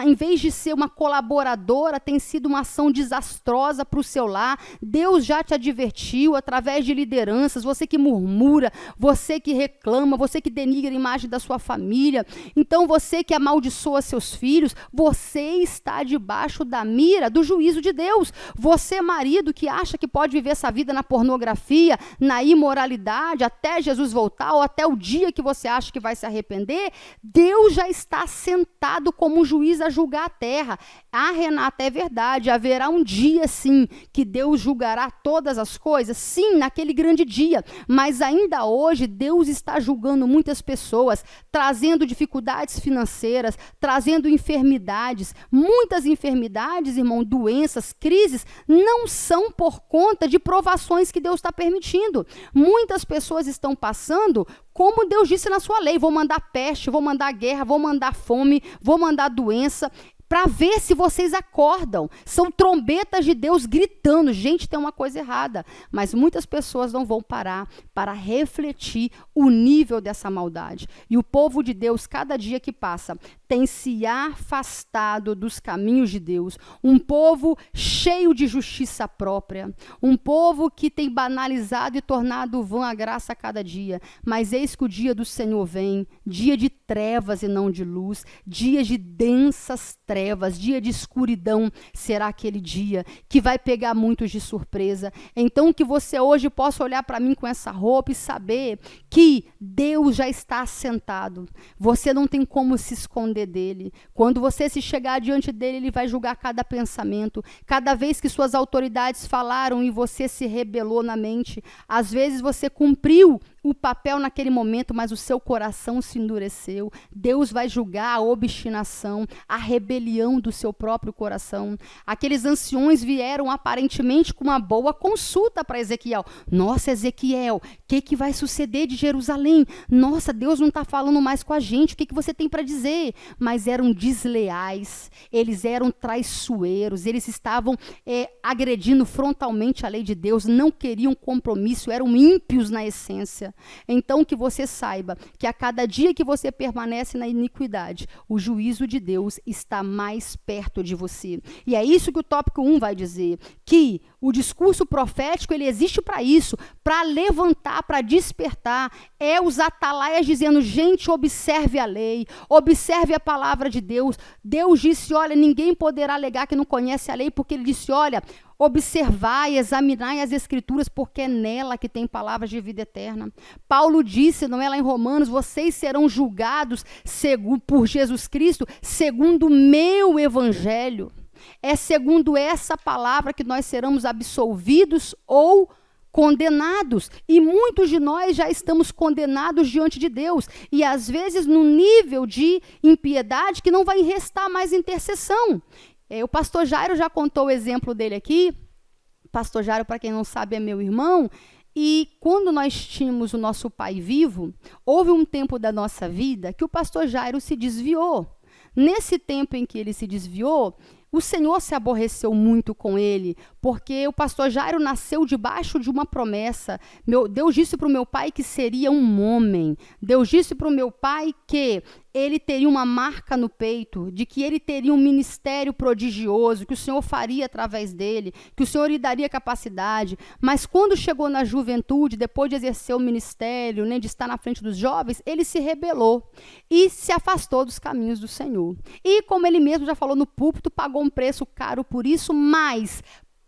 em vez de ser uma colaboradora, tem sido uma ação desastrosa para o seu lar. Deus já te advertiu através de lideranças. Você que murmura, você que reclama, você que denigra a imagem da sua família. Então, você que amaldiçoa seus filhos, você está debaixo da mira do juízo de Deus. Você, marido, que acha que pode viver essa vida na pornografia, na imoralidade, até Jesus voltar, ou até o dia que você acha que vai se arrepender, Deus já está sentado como um juiz a julgar a terra. Ah, Renata, é verdade, haverá um dia, sim, que Deus julgará todas as coisas, sim, naquele grande dia, mas ainda hoje Deus está julgando muitas pessoas, trazendo dificuldades financeiras, trazendo enfermidades. Muitas enfermidades, irmão, doenças, crises, não são por conta de provações que Deus está permitindo. Muitas pessoas estão passando, como Deus disse na sua lei, vou mandar peste, vou mandar guerra, vou mandar fome, vou mandar doença, para ver se vocês acordam. São trombetas de Deus gritando. Gente, tem uma coisa errada. Mas muitas pessoas não vão parar para refletir o nível dessa maldade. E o povo de Deus, cada dia que passa, tem se afastado dos caminhos de Deus. Um povo cheio de justiça própria. Um povo que tem banalizado e tornado vã a graça a cada dia. Mas eis que o dia do Senhor vem, dia de trevas e não de luz, dia de densas trevas, dia de escuridão, será aquele dia que vai pegar muitos de surpresa. Então, que você hoje possa olhar para mim com essa roupa e saber que Deus já está assentado. Você não tem como se esconder dele. Quando você se chegar diante dele, ele vai julgar cada pensamento. Cada vez que suas autoridades falaram e você se rebelou na mente, às vezes você cumpriu o papel naquele momento, mas o seu coração se endureceu. Deus vai julgar a obstinação, a rebelião do seu próprio coração. Aqueles anciões vieram aparentemente com uma boa consulta para Ezequiel. Nossa, Ezequiel, o que vai suceder de Jerusalém? Nossa, Deus não está falando mais com a gente, o que você tem para dizer? Mas eram desleais, eles eram traiçoeiros, eles estavam agredindo frontalmente a lei de Deus, não queriam compromisso, eram ímpios na essência. Então, que você saiba que a cada dia que você permanece na iniquidade, o juízo de Deus está mais perto de você. E é isso que o tópico 1 vai dizer, que o discurso profético, ele existe para isso, para levantar, para despertar. É os atalaias dizendo, gente, observe a lei, observe a palavra de Deus. Deus disse, olha, ninguém poderá alegar que não conhece a lei, porque ele disse, olha, observai, examinai as escrituras, porque é nela que tem palavras de vida eterna. Paulo disse, não é lá em Romanos, vocês serão julgados por Jesus Cristo, segundo o meu evangelho. É segundo essa palavra que nós seremos absolvidos ou condenados. E muitos de nós já estamos condenados diante de Deus. E às vezes num nível de impiedade que não vai restar mais intercessão. O pastor Jairo já contou o exemplo dele aqui. Pastor Jairo, para quem não sabe, é meu irmão. E quando nós tínhamos o nosso pai vivo, houve um tempo da nossa vida que o pastor Jairo se desviou. Nesse tempo em que ele se desviou, o Senhor se aborreceu muito com ele, porque o pastor Jairo nasceu debaixo de uma promessa. Deus disse para o meu pai que seria um homem. Deus disse para o meu pai que ele teria uma marca no peito, de que ele teria um ministério prodigioso, que o Senhor faria através dele, que o Senhor lhe daria capacidade. Mas quando chegou na juventude, depois de exercer o ministério, de estar na frente dos jovens, ele se rebelou e se afastou dos caminhos do Senhor. E como ele mesmo já falou no púlpito, pagou um preço caro por isso, mas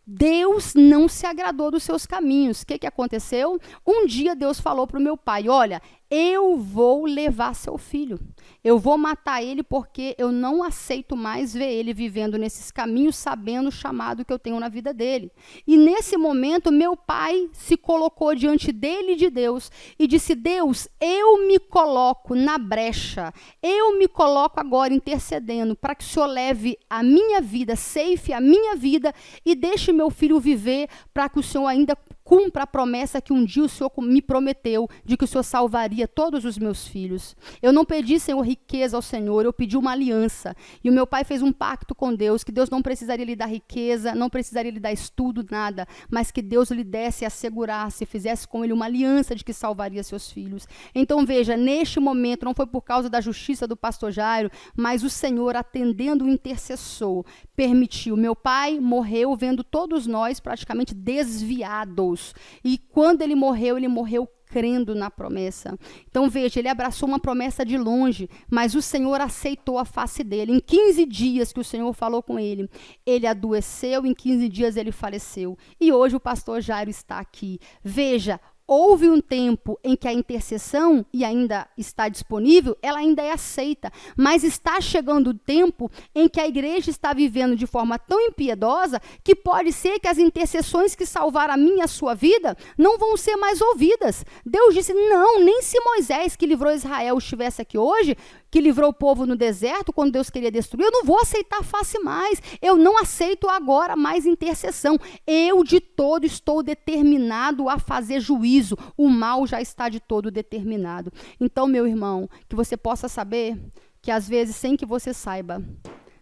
Deus não se agradou dos seus caminhos. O que aconteceu? Um dia Deus falou para o meu pai, olha, eu vou levar seu filho, eu vou matar ele porque eu não aceito mais ver ele vivendo nesses caminhos, sabendo o chamado que eu tenho na vida dele. E nesse momento, meu pai se colocou diante dele e de Deus e disse, Deus, eu me coloco na brecha, eu me coloco agora intercedendo para que o Senhor leve a minha vida, ceife a minha vida e deixe meu filho viver para que o Senhor ainda cumpra a promessa que um dia o Senhor me prometeu, de que o Senhor salvaria todos os meus filhos. Eu não pedi, Senhor, riqueza ao Senhor, eu pedi uma aliança. E o meu pai fez um pacto com Deus, que Deus não precisaria lhe dar riqueza, não precisaria lhe dar estudo, nada, mas que Deus lhe desse e assegurasse, fizesse com ele uma aliança de que salvaria seus filhos. Então veja, neste momento, não foi por causa da justiça do pastor Jairo, mas o Senhor, atendendo o intercessor, permitiu. Meu pai morreu vendo todos nós praticamente desviados. E quando ele morreu crendo na promessa. Então veja, ele abraçou uma promessa de longe, mas o Senhor aceitou a face dele. Em 15 dias que o Senhor falou com ele, ele adoeceu, em 15 dias ele faleceu. E hoje o pastor Jairo está aqui. Veja, houve um tempo em que a intercessão, e ainda está disponível, ela ainda é aceita, mas está chegando o tempo em que a igreja está vivendo de forma tão impiedosa que pode ser que as intercessões que salvaram a minha e a sua vida não vão ser mais ouvidas. Deus disse, não, nem se Moisés, que livrou Israel, estivesse aqui hoje, que livrou o povo no deserto, quando Deus queria destruir, eu não vou aceitar face mais, eu não aceito agora mais intercessão, eu de todo estou determinado a fazer juízo, o mal já está de todo determinado. Então, meu irmão, que você possa saber que às vezes, sem que você saiba,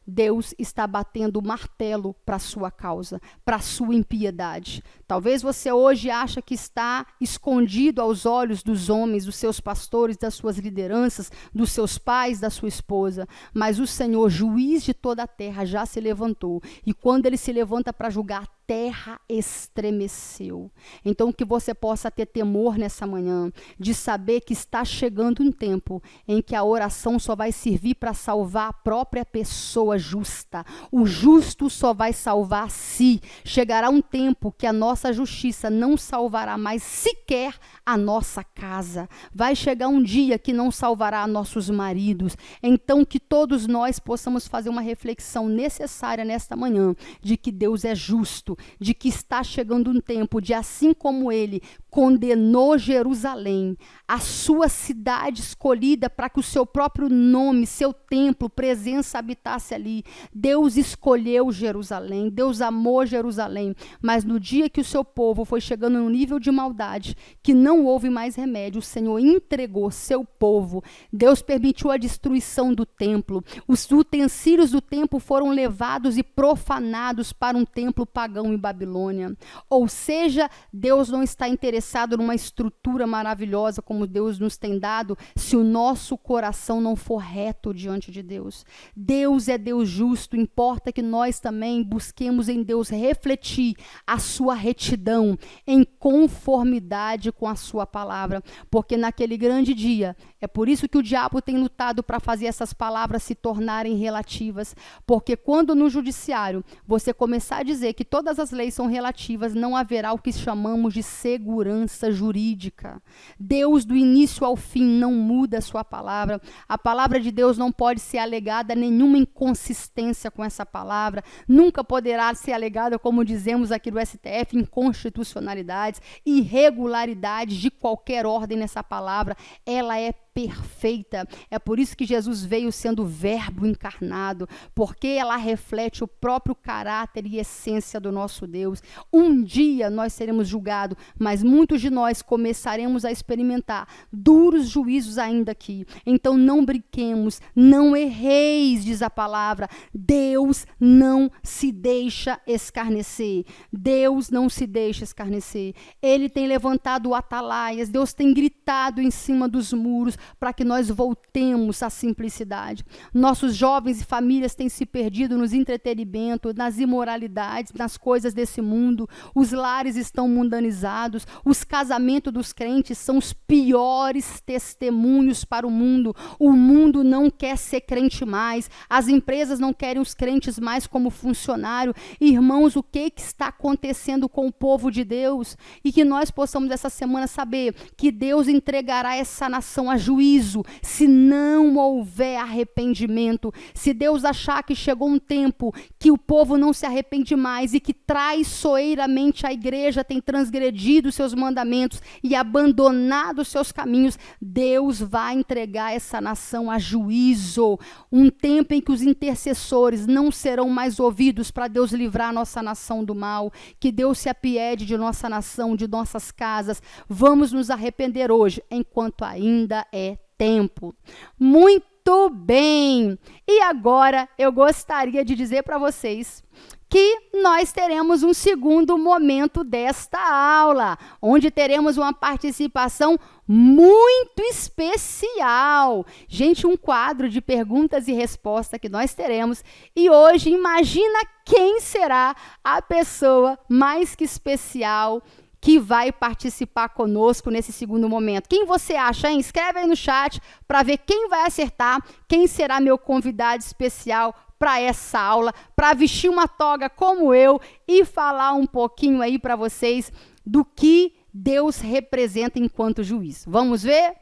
Deus está batendo o martelo para a sua causa, para a sua impiedade. Talvez você hoje acha que está escondido aos olhos dos homens, dos seus pastores, das suas lideranças, dos seus pais, da sua esposa. Mas o Senhor, juiz de toda a terra, já se levantou. E quando ele se levanta para julgar, a terra estremeceu. Então que você possa ter temor nessa manhã, de saber que está chegando um tempo em que a oração só vai servir para salvar a própria pessoa justa. O justo só vai salvar a si. Chegará um tempo que a nossa justiça não salvará mais sequer a nossa casa. Vai chegar um dia que não salvará nossos maridos. Então que todos nós possamos fazer uma reflexão necessária nesta manhã, de que Deus é justo, de que está chegando um tempo de, assim como ele condenou Jerusalém, a sua cidade escolhida para que o seu próprio nome, seu templo, presença habitasse ali. Deus escolheu Jerusalém, Deus amou Jerusalém, mas no dia que o seu povo foi chegando num nível de maldade, que não houve mais remédio, o Senhor entregou seu povo. Deus permitiu a destruição do templo. Os utensílios do templo foram levados e profanados para um templo pagão em Babilônia. Ou seja, Deus não está interessado numa estrutura maravilhosa como Deus nos tem dado, se o nosso coração não for reto diante de Deus. Deus é Deus justo, importa que nós também busquemos em Deus refletir a sua retidão em conformidade com a sua palavra, porque naquele grande dia, é por isso que o diabo tem lutado para fazer essas palavras se tornarem relativas, porque quando no judiciário você começar a dizer que todas as leis são relativas, não haverá o que chamamos de segurança jurídica. Deus do início ao fim não muda a sua palavra. A palavra de Deus não pode ser alegada nenhuma inconsistência com essa palavra, nunca poderá ser alegada, como dizemos aqui do STF, inconstitucionalidades, irregularidades de qualquer ordem nessa palavra. Ela é perfeita. É por isso que Jesus veio sendo o Verbo encarnado, porque ela reflete o próprio caráter e essência do nosso Deus. Um dia nós seremos julgados, mas muitos de nós começaremos a experimentar duros juízos ainda aqui. Então não brinquemos, não erreis, diz a palavra. Deus não se deixa escarnecer. Deus não se deixa escarnecer. Ele tem levantado atalaias, Deus tem gritado em cima dos muros para que nós voltemos à simplicidade. Nossos jovens e famílias têm se perdido nos entretenimentos, nas imoralidades, nas coisas desse mundo. Os lares estão mundanizados. Os casamentos dos crentes são os piores testemunhos para o mundo. O mundo não quer ser crente mais. As empresas não querem os crentes mais como funcionário. Irmãos, o que está acontecendo com o povo de Deus? E que nós possamos essa semana saber que Deus entregará essa nação a juízo se não houver arrependimento. Se Deus achar que chegou um tempo que o povo não se arrepende mais e que traiçoeiramente a igreja tem transgredido seus mandamentos e abandonado seus caminhos, Deus vai entregar essa nação a juízo. Um tempo em que os intercessores não serão mais ouvidos para Deus livrar a nossa nação do mal. Que Deus se apiede de nossa nação, de nossas casas. Vamos nos arrepender hoje, enquanto ainda é tempo. Muito bem! E agora eu gostaria de dizer para vocês que nós teremos um segundo momento desta aula, onde teremos uma participação muito especial. Gente, um quadro de perguntas e respostas que nós teremos. E hoje, imagina quem será a pessoa mais que especial que vai participar conosco nesse segundo momento. Quem você acha, hein? Escreve aí no chat para ver quem vai acertar, quem será meu convidado especial para essa aula, para vestir uma toga como eu e falar um pouquinho aí para vocês do que Deus representa enquanto juiz. Vamos ver?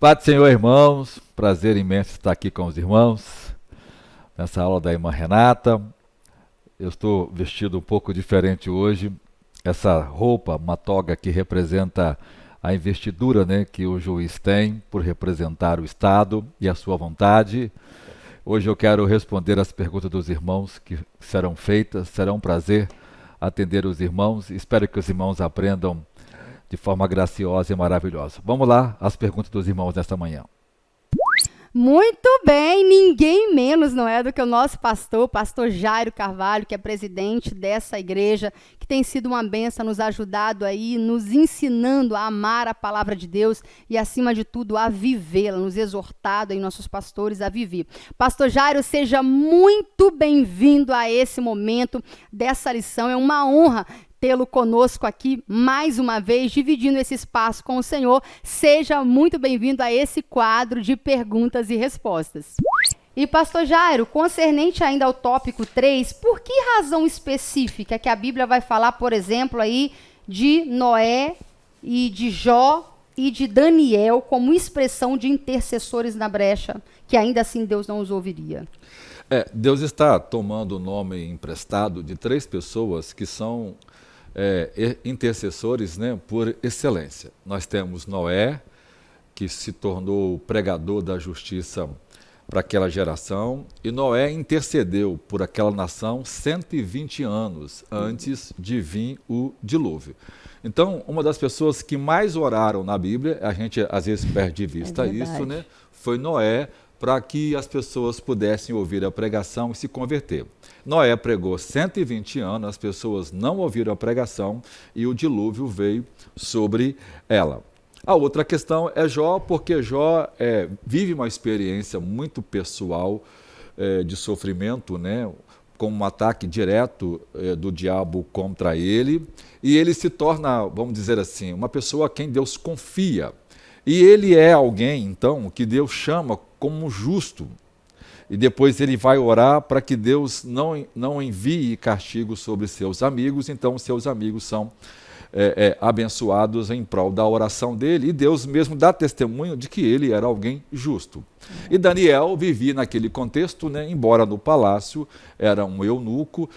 Paz do Senhor, irmãos. Prazer imenso estar aqui com os irmãos nessa aula da irmã Renata. Eu estou vestido um pouco diferente hoje. Essa roupa, uma toga que representa a investidura, né, que o juiz tem por representar o Estado e a sua vontade. Hoje eu quero responder as perguntas dos irmãos que serão feitas. Será um prazer atender os irmãos. Espero que os irmãos aprendam de forma graciosa e maravilhosa. Vamos lá, as perguntas dos irmãos nesta manhã. Muito bem, ninguém menos, não é, do que o nosso pastor Jairo Carvalho, que é presidente dessa igreja, que tem sido uma bênção, nos ajudado aí, nos ensinando a amar a palavra de Deus e, acima de tudo, a vivê-la, nos exortado aí, nossos pastores, a viver. Pastor Jairo, seja muito bem-vindo a esse momento dessa lição, é uma honra tê-lo conosco aqui mais uma vez, dividindo esse espaço com o Senhor. Seja muito bem-vindo a esse quadro de perguntas e respostas. E pastor Jairo, concernente ainda ao tópico 3, por que razão específica que a Bíblia vai falar, por exemplo, aí de Noé e de Jó e de Daniel como expressão de intercessores na brecha, que ainda assim Deus não os ouviria? Deus está tomando o nome emprestado de 3 pessoas que são intercessores, né, por excelência. Nós temos Noé, que se tornou o pregador da justiça para aquela geração, e Noé intercedeu por aquela nação 120 anos antes de vir o dilúvio. Então, uma das pessoas que mais oraram na Bíblia, a gente às vezes perde de vista isso, né, foi Noé, para que as pessoas pudessem ouvir a pregação e se converter. Noé pregou 120 anos, as pessoas não ouviram a pregação e o dilúvio veio sobre ela. A outra questão é Jó, porque Jó vive uma experiência muito pessoal de sofrimento, né, com um ataque direto do diabo contra ele, e ele se torna, vamos dizer assim, uma pessoa a quem Deus confia. E ele é alguém, então, que Deus chama como justo. E depois ele vai orar para que Deus não envie castigo sobre seus amigos. Então, seus amigos são abençoados em prol da oração dele. E Deus mesmo dá testemunho de que ele era alguém justo. E Daniel vivia naquele contexto, né, embora no palácio, era um eunuco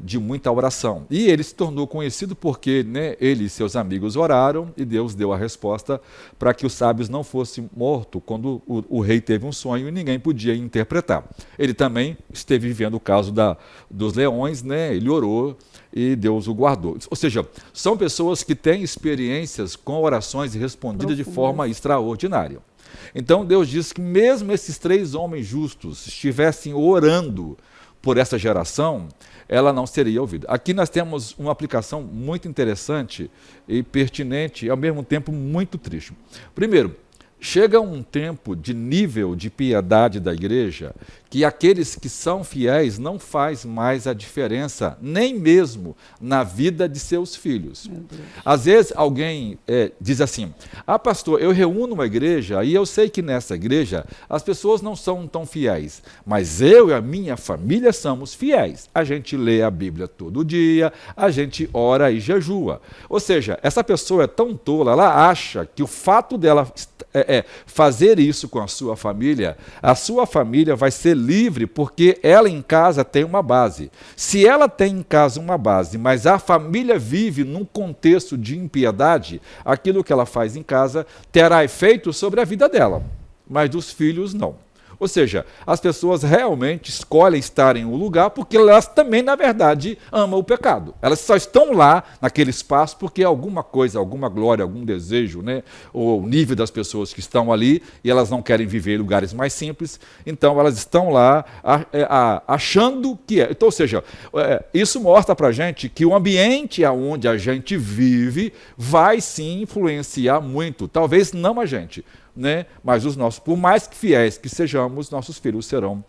de muita oração. E ele se tornou conhecido porque, né, ele e seus amigos oraram e Deus deu a resposta para que os sábios não fossem mortos quando o rei teve um sonho e ninguém podia interpretar. Ele também esteve vivendo o caso dos leões, né, ele orou e Deus o guardou. Ou seja, são pessoas que têm experiências com orações respondidas de forma extraordinária. Então Deus diz que mesmo esses 3 homens justos estivessem orando por essa geração, ela não seria ouvida. Aqui nós temos uma aplicação muito interessante e pertinente e ao mesmo tempo muito triste. Primeiro, chega um tempo de nível de piedade da igreja que aqueles que são fiéis não faz mais a diferença, nem mesmo na vida de seus filhos. Às vezes alguém diz assim, pastor, eu reúno uma igreja e eu sei que nessa igreja as pessoas não são tão fiéis, mas eu e a minha família somos fiéis. A gente lê a Bíblia todo dia, a gente ora e jejua. Ou seja, essa pessoa é tão tola, ela acha que o fato dela fazer isso com a sua família vai ser livre porque ela em casa tem uma base. Se ela tem em casa uma base, mas a família vive num contexto de impiedade, aquilo que ela faz em casa terá efeito sobre a vida dela, mas dos filhos não. Ou seja, as pessoas realmente escolhem estar em um lugar porque elas também, na verdade, amam o pecado. Elas só estão lá, naquele espaço, porque alguma coisa, alguma glória, algum desejo, né, ou o nível das pessoas que estão ali, e elas não querem viver em lugares mais simples, então elas estão lá achando que é. Então, ou seja, isso mostra para a gente que o ambiente onde a gente vive vai sim influenciar muito, talvez não a gente, né? Mas os nossos, por mais que fiéis que sejamos, nossos filhos serão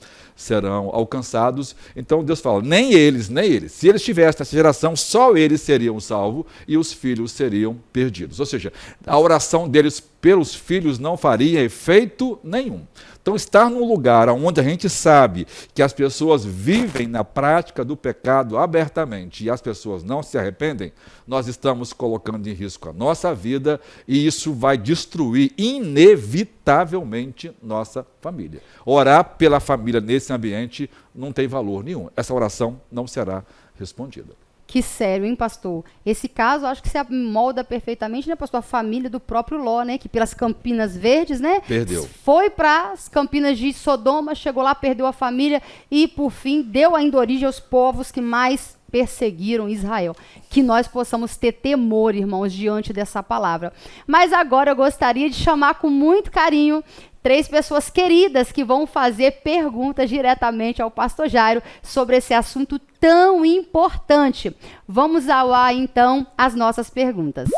alcançados. Então Deus fala, nem eles. Se eles tivessem essa geração, só eles seriam salvos e os filhos seriam perdidos. Ou seja, a oração deles pelos filhos não faria efeito nenhum. Então, estar num lugar onde a gente sabe que as pessoas vivem na prática do pecado abertamente e as pessoas não se arrependem, nós estamos colocando em risco a nossa vida e isso vai destruir inevitavelmente nossa família. Orar pela família nesse ambiente não tem valor nenhum. Essa oração não será respondida. Que sério, hein, pastor? Esse caso, acho que se molda perfeitamente, né, pastor? A família do próprio Ló, né, que pelas Campinas Verdes, né, perdeu. Foi para as Campinas de Sodoma, chegou lá, perdeu a família e, por fim, deu ainda origem aos povos que mais perseguiram Israel. Que nós possamos ter temor, irmãos, diante dessa palavra. Mas agora eu gostaria de chamar com muito carinho 3 pessoas queridas que vão fazer perguntas diretamente ao pastor Jairo sobre esse assunto tão importante. Vamos ao ar, então, as nossas perguntas.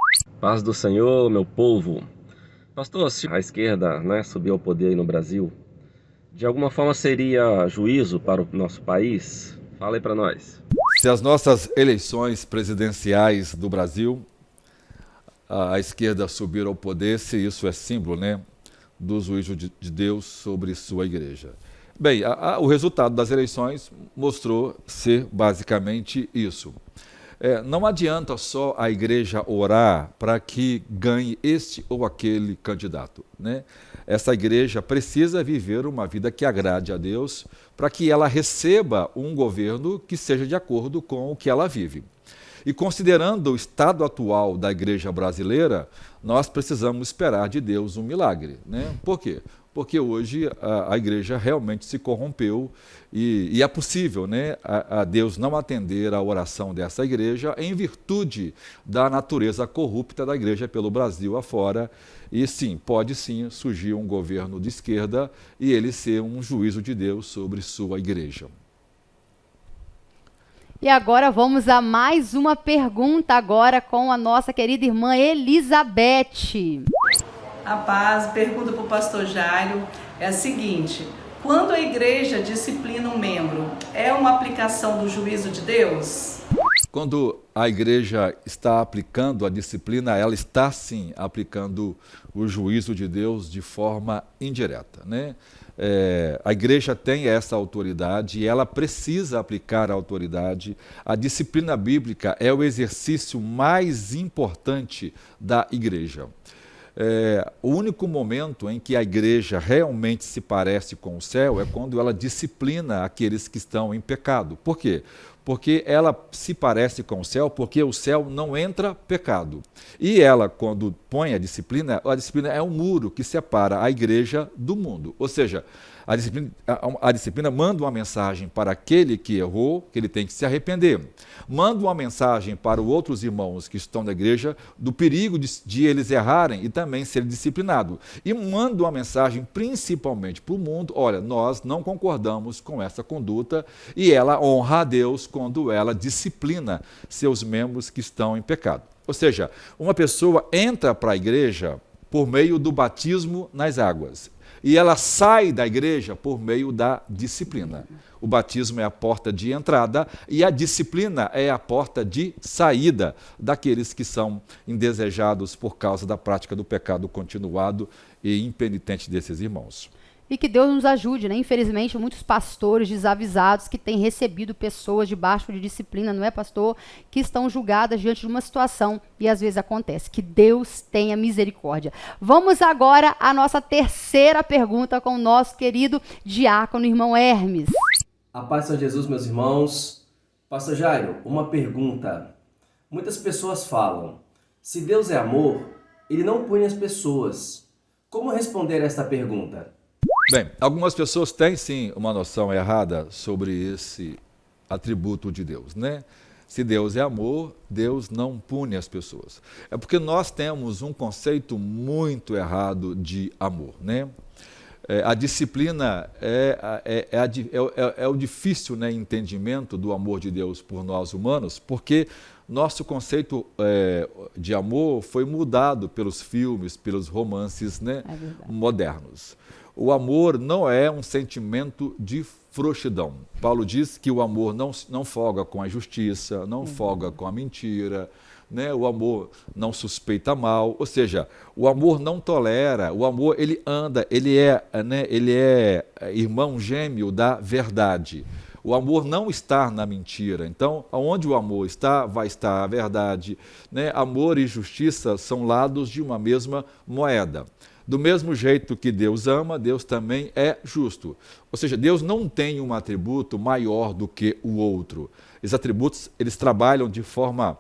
Paz do Senhor, meu povo. Pastor, se a esquerda, né, subir ao poder aí no Brasil, de alguma forma seria juízo para o nosso país? Fala aí para nós. Se as nossas eleições presidenciais do Brasil, a esquerda subir ao poder, se isso é símbolo, né, do juízo de Deus sobre sua igreja. Bem, o resultado das eleições mostrou ser basicamente isso. Não adianta só a igreja orar para que ganhe este ou aquele candidato, né? Essa igreja precisa viver uma vida que agrade a Deus para que ela receba um governo que seja de acordo com o que ela vive. E considerando o estado atual da igreja brasileira, nós precisamos esperar de Deus um milagre, né? Por quê? Porque hoje a igreja realmente se corrompeu e é possível, né, a Deus não atender a oração dessa igreja em virtude da natureza corrupta da igreja pelo Brasil afora. E sim, pode sim surgir um governo de esquerda e ele ser um juízo de Deus sobre sua igreja. E agora vamos a mais uma pergunta agora com a nossa querida irmã Elizabeth. A paz, pergunta para o pastor Jairo é a seguinte: quando a igreja disciplina um membro, é uma aplicação do juízo de Deus? Quando a igreja está aplicando a disciplina, ela está sim aplicando o juízo de Deus de forma indireta, né? A igreja tem essa autoridade e ela precisa aplicar a autoridade. A disciplina bíblica é o exercício mais importante da igreja. o único momento em que a igreja realmente se parece com o céu é quando ela disciplina aqueles que estão em pecado. Por quê? Porque ela se parece com o céu, porque o céu não entra pecado. E ela, quando põe a disciplina é um muro que separa a igreja do mundo. Ou seja, a disciplina manda uma mensagem para aquele que errou, que ele tem que se arrepender. Manda uma mensagem para os outros irmãos que estão na igreja do perigo de eles errarem e também serem disciplinados. E manda uma mensagem principalmente para o mundo: olha, nós não concordamos com essa conduta, e ela honra a Deus quando ela disciplina seus membros que estão em pecado. Ou seja, uma pessoa entra para a igreja por meio do batismo nas águas. E ela sai da igreja por meio da disciplina. O batismo é a porta de entrada e a disciplina é a porta de saída daqueles que são indesejados por causa da prática do pecado continuado e impenitente desses irmãos. E que Deus nos ajude, né? Infelizmente, muitos pastores desavisados que têm recebido pessoas debaixo de disciplina, não é, pastor? Que estão julgadas diante de uma situação e às vezes acontece. Que Deus tenha misericórdia. Vamos agora à nossa terceira pergunta com o nosso querido diácono, irmão Hermes. A paz do Senhor Jesus, meus irmãos. Pastor Jairo, uma pergunta. Muitas pessoas falam: se Deus é amor, ele não pune as pessoas. Como responder a esta pergunta? Bem, algumas pessoas têm sim uma noção errada sobre esse atributo de Deus, né? Se Deus é amor, Deus não pune as pessoas. É porque nós temos um conceito muito errado de amor, né? A disciplina é o difícil, né, entendimento do amor de Deus por nós humanos, porque nosso conceito de amor foi mudado pelos filmes, pelos romances, né, modernos. O amor não é um sentimento de frouxidão. Paulo diz que o amor não folga com a justiça, não folga com a mentira, né? O amor não suspeita mal, ou seja, o amor não tolera, o amor ele anda, ele é irmão gêmeo da verdade. O amor não está na mentira. Então, onde o amor está, vai estar a verdade, né? Amor e justiça são lados de uma mesma moeda. Do mesmo jeito que Deus ama, Deus também é justo. Ou seja, Deus não tem um atributo maior do que o outro. Esses atributos, eles trabalham de forma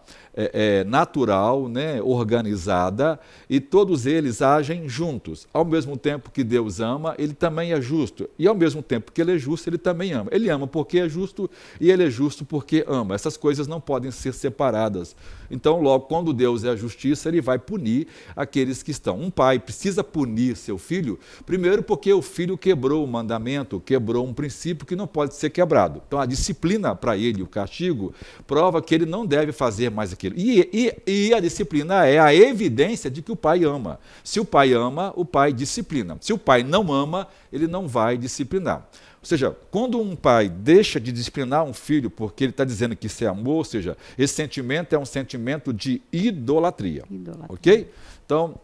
natural, né, organizada, e todos eles agem juntos. Ao mesmo tempo que Deus ama, ele também é justo. E ao mesmo tempo que ele é justo, ele também ama. Ele ama porque é justo e ele é justo porque ama. Essas coisas não podem ser separadas. Então, logo, quando Deus é a justiça, ele vai punir aqueles que estão. Um pai precisa punir seu filho, primeiro porque o filho quebrou o mandamento, quebrou um princípio que não pode ser quebrado. Então, a disciplina para ele, o castigo, prova que ele não deve fazer mais aquilo. E a disciplina é a evidência de que o pai ama. Se o pai ama, o pai disciplina. Se o pai não ama, ele não vai disciplinar. Ou seja, quando um pai deixa de disciplinar um filho porque ele está dizendo que isso é amor, ou seja, esse sentimento é um sentimento de idolatria. Ok? Então,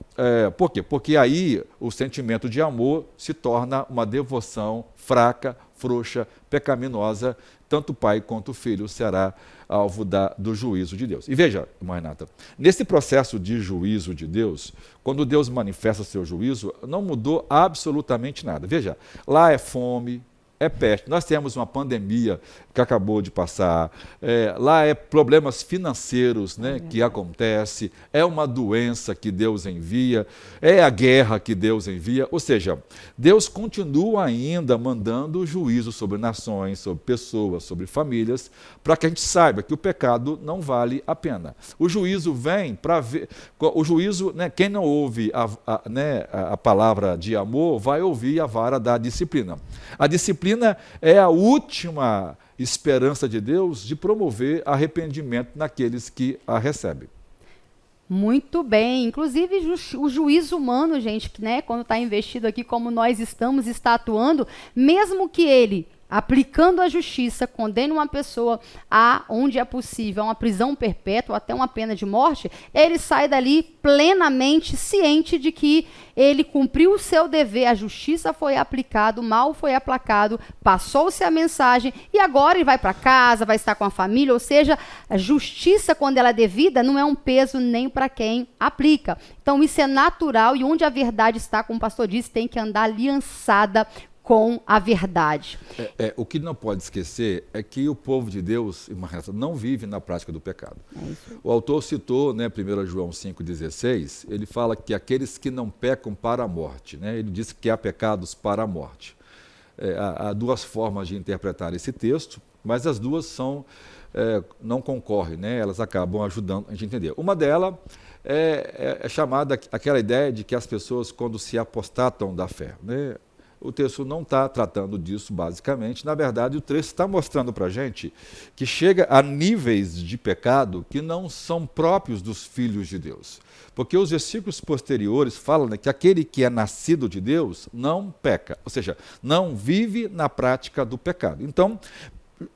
por quê? Porque aí o sentimento de amor se torna uma devoção fraca, frouxa, pecaminosa. Tanto o pai quanto o filho será alvo do juízo de Deus. E veja, irmã Renata, nesse processo de juízo de Deus, quando Deus manifesta seu juízo, não mudou absolutamente nada. Veja, lá é fome, é peste. Nós temos uma pandemia que acabou de passar, lá é problemas financeiros, né, que acontece, é uma doença que Deus envia, é a guerra que Deus envia, ou seja, Deus continua ainda mandando juízo sobre nações, sobre pessoas, sobre famílias, para que a gente saiba que o pecado não vale a pena. O juízo vem para ver, o juízo, né, quem não ouve a palavra de amor, vai ouvir a vara da disciplina. A disciplina é a última esperança de Deus de promover arrependimento naqueles que a recebem. Muito bem. Inclusive, o juízo humano, gente, né, quando está investido aqui, como nós está atuando, mesmo que ele aplicando a justiça, condena uma pessoa a, onde é possível, a uma prisão perpétua, ou até uma pena de morte, ele sai dali plenamente ciente de que ele cumpriu o seu dever, a justiça foi aplicada, o mal foi aplacado, passou-se a mensagem e agora ele vai para casa, vai estar com a família, ou seja, a justiça, quando ela é devida, não é um peso nem para quem aplica. Então isso é natural e onde a verdade está, como o pastor disse, tem que andar aliançada com a verdade. O que não pode esquecer é que o povo de Deus, irmã Renata, não vive na prática do pecado. O autor citou, 1 João 5,16, ele fala que aqueles que não pecam para a morte, ele diz que há pecados para a morte. Há duas formas de interpretar esse texto, mas as duas não concorrem, elas acabam ajudando a gente a entender. Uma delas é chamada aquela ideia de que as pessoas, quando se apostatam da fé, o texto não está tratando disso basicamente. Na verdade, o texto está mostrando para a gente que chega a níveis de pecado que não são próprios dos filhos de Deus. Porque os versículos posteriores falam que aquele que é nascido de Deus não peca, ou seja, não vive na prática do pecado. Então,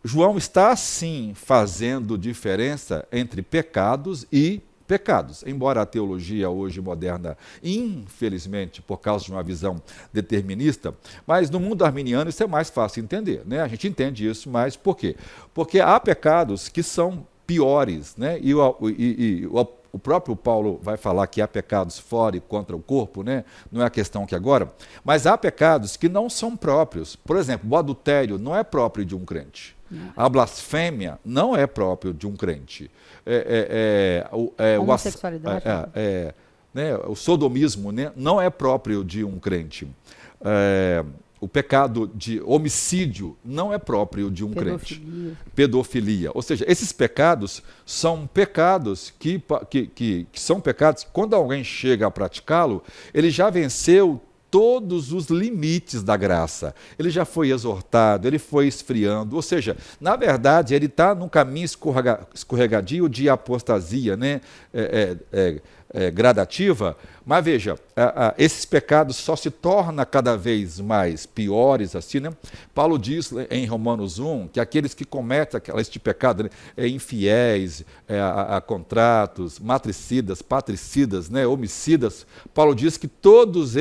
João está sim fazendo diferença entre pecados e pecados, embora a teologia hoje moderna, infelizmente, por causa de uma visão determinista, mas no mundo arminiano isso é mais fácil entender, A gente entende isso, mas por quê? Porque há pecados que são piores, e o próprio Paulo vai falar que há pecados fora e contra o corpo, não é a questão aqui agora, mas há pecados que não são próprios. Por exemplo, o adultério não é próprio de um crente. A blasfêmia não é próprio de um crente. Homossexualidade. O sodomismo não é próprio de um crente. O pecado de homicídio não é próprio de um crente. Pedofilia. Ou seja, esses pecados são pecados que são pecados que, quando alguém chega a praticá-lo, ele já venceu todos os limites da graça. Ele já foi exortado, ele foi esfriando, ou seja, na verdade, ele está num caminho escorregadio de apostasia, gradativa, mas veja, esses pecados só se tornam cada vez mais piores, assim, Paulo diz em Romanos 1 que aqueles que cometem este pecado, infiéis, a contratos, matricidas, patricidas, homicidas, Paulo diz que todos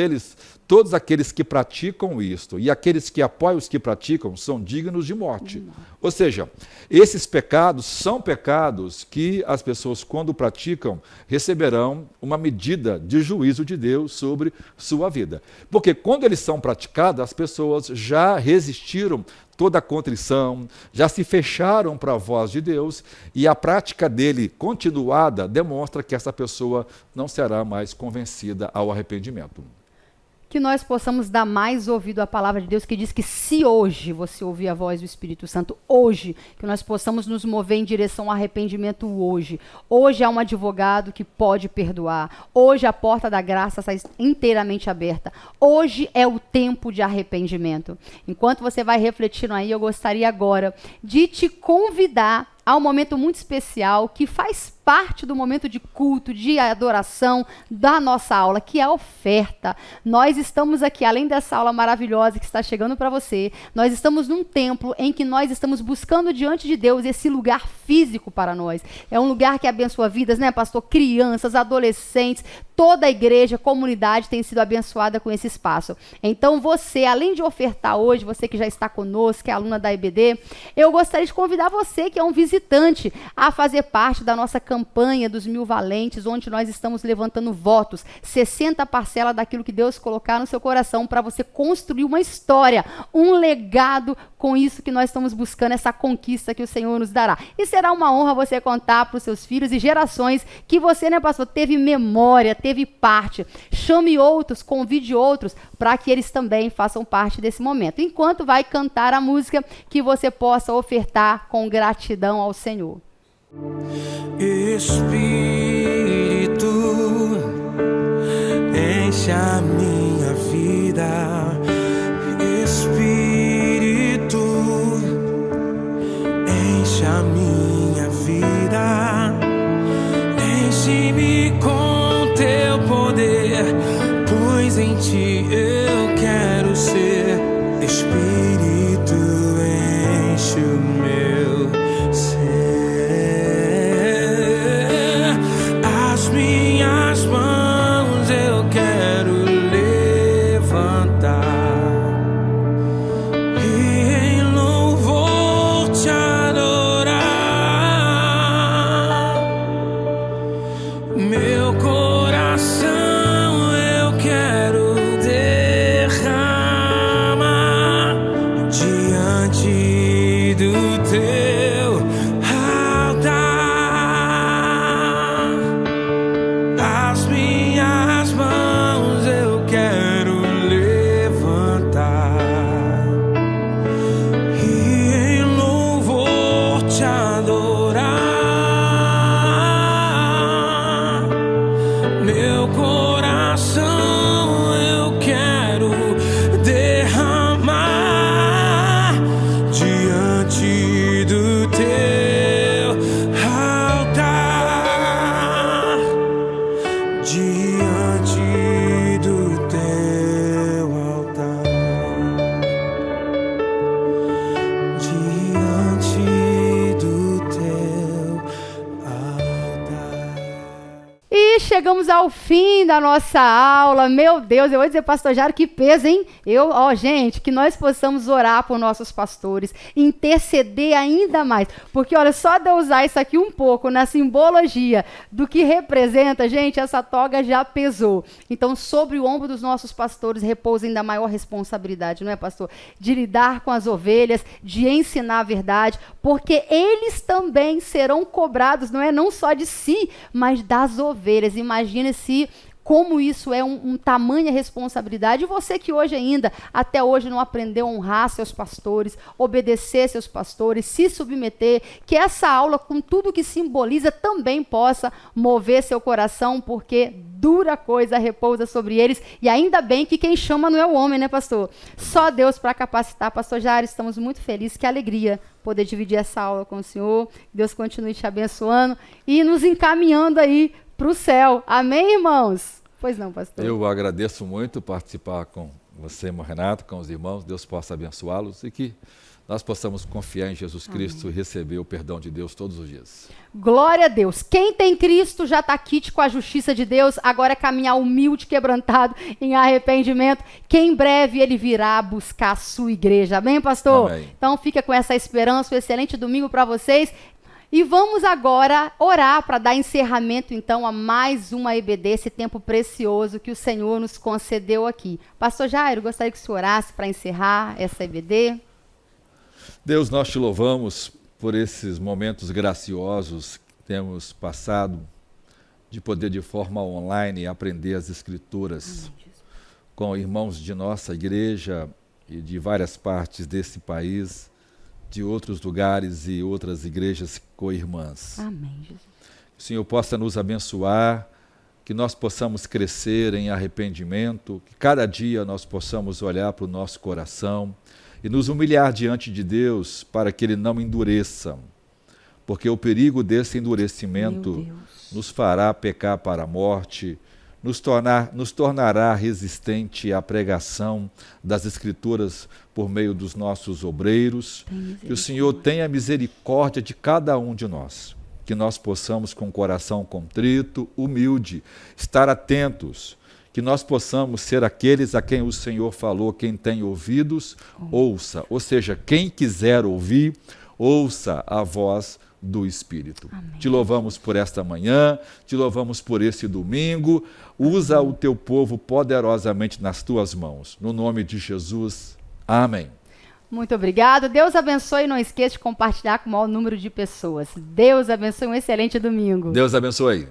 aqueles que praticam isto e aqueles que apoiam os que praticam são dignos de morte. Ou seja, esses pecados são pecados que as pessoas, quando praticam, receberão uma medida de juízo de Deus sobre sua vida. Porque quando eles são praticados, as pessoas já resistiram toda a contrição, já se fecharam para a voz de Deus e a prática dele continuada demonstra que essa pessoa não será mais convencida ao arrependimento. Que nós possamos dar mais ouvido à palavra de Deus, que diz que se hoje você ouvir a voz do Espírito Santo, hoje, que nós possamos nos mover em direção ao arrependimento hoje. Hoje há um advogado que pode perdoar. Hoje a porta da graça está inteiramente aberta. Hoje é o tempo de arrependimento. Enquanto você vai refletindo aí, eu gostaria agora de te convidar a um momento muito especial que faz parte do momento de culto, de adoração da nossa aula, que é a oferta. Nós estamos aqui, além dessa aula maravilhosa que está chegando para você, nós estamos num templo em que nós estamos buscando diante de Deus esse lugar físico para nós. É um lugar que abençoa vidas, pastor? Crianças, adolescentes, toda a igreja, a comunidade tem sido abençoada com esse espaço. Então você, além de ofertar hoje, você que já está conosco, que é aluna da EBD, eu gostaria de convidar você, que é um visitante, a fazer parte da nossa campanha dos 1000 valentes, onde nós estamos levantando votos, 60 parcelas daquilo que Deus colocar no seu coração para você construir uma história, um legado com isso que nós estamos buscando, essa conquista que o Senhor nos dará. E será uma honra você contar para os seus filhos e gerações que você, pastor, teve memória, teve parte. Chame outros, convide outros para que eles também façam parte desse momento. Enquanto vai cantar a música, que você possa ofertar com gratidão ao Senhor. Espírito, enche a minha vida. Espírito, enche a minha vida. Enche-me com teu poder, pois em ti eu quero ser. Espírito, E chegamos ao fim da nossa aula. Meu Deus, eu vou dizer, pastor Jairo, que peso, hein? Gente, que nós possamos orar por nossos pastores, interceder ainda mais. Porque, olha, só de eu usar isso aqui um pouco na simbologia do que representa, gente, essa toga já pesou. Então, sobre o ombro dos nossos pastores repousa ainda maior responsabilidade, não é, pastor? De lidar com as ovelhas, de ensinar a verdade, porque eles também serão cobrados, não só de si, mas das ovelhas. Imagine se como isso é um tamanha responsabilidade. E você que hoje ainda, até hoje, não aprendeu a honrar seus pastores, obedecer seus pastores, se submeter, que essa aula, com tudo que simboliza, também possa mover seu coração, porque dura coisa repousa sobre eles. E ainda bem que quem chama não é o homem, né, pastor? Só Deus para capacitar. Pastor Jairo, estamos muito felizes, que alegria poder dividir essa aula com o senhor. Deus continue te abençoando e nos encaminhando aí para o céu. Amém, irmãos? Pois não, pastor. Eu agradeço muito participar com você, irmão Renato, com os irmãos. Deus possa abençoá-los e que nós possamos confiar em Jesus Cristo e receber o perdão de Deus todos os dias. Glória a Deus. Quem tem Cristo já está quite com a justiça de Deus, agora é caminhar humilde, quebrantado, em arrependimento, que em breve ele virá buscar a sua igreja. Amém, pastor? Amém. Então fica com essa esperança, um excelente domingo para vocês. E vamos agora orar para dar encerramento, então, a mais uma EBD, esse tempo precioso que o Senhor nos concedeu aqui. Pastor Jairo, gostaria que o senhor orasse para encerrar essa EBD. Deus, nós te louvamos por esses momentos graciosos que temos passado, de poder de forma online aprender as Escrituras com irmãos de nossa igreja e de várias partes desse país, de outros lugares e outras igrejas co-irmãs. Amém, Jesus. Que o Senhor possa nos abençoar, que nós possamos crescer em arrependimento, que cada dia nós possamos olhar para o nosso coração e nos humilhar diante de Deus para que Ele não endureça, porque o perigo desse endurecimento nos fará pecar para a morte, nos tornará resistente à pregação das Escrituras por meio dos nossos obreiros. Que o Senhor tenha misericórdia de cada um de nós, que nós possamos com o coração contrito, humilde, estar atentos, que nós possamos ser aqueles a quem o Senhor falou, quem tem ouvidos, ouça. Ou seja, quem quiser ouvir, ouça a voz do Espírito. Amém. Te louvamos por esta manhã, te louvamos por esse domingo. Usa o teu povo poderosamente nas tuas mãos. No nome de Jesus. Amém. Muito obrigado. Deus abençoe e não esqueça de compartilhar com o maior número de pessoas. Deus abençoe, um excelente domingo. Deus abençoe.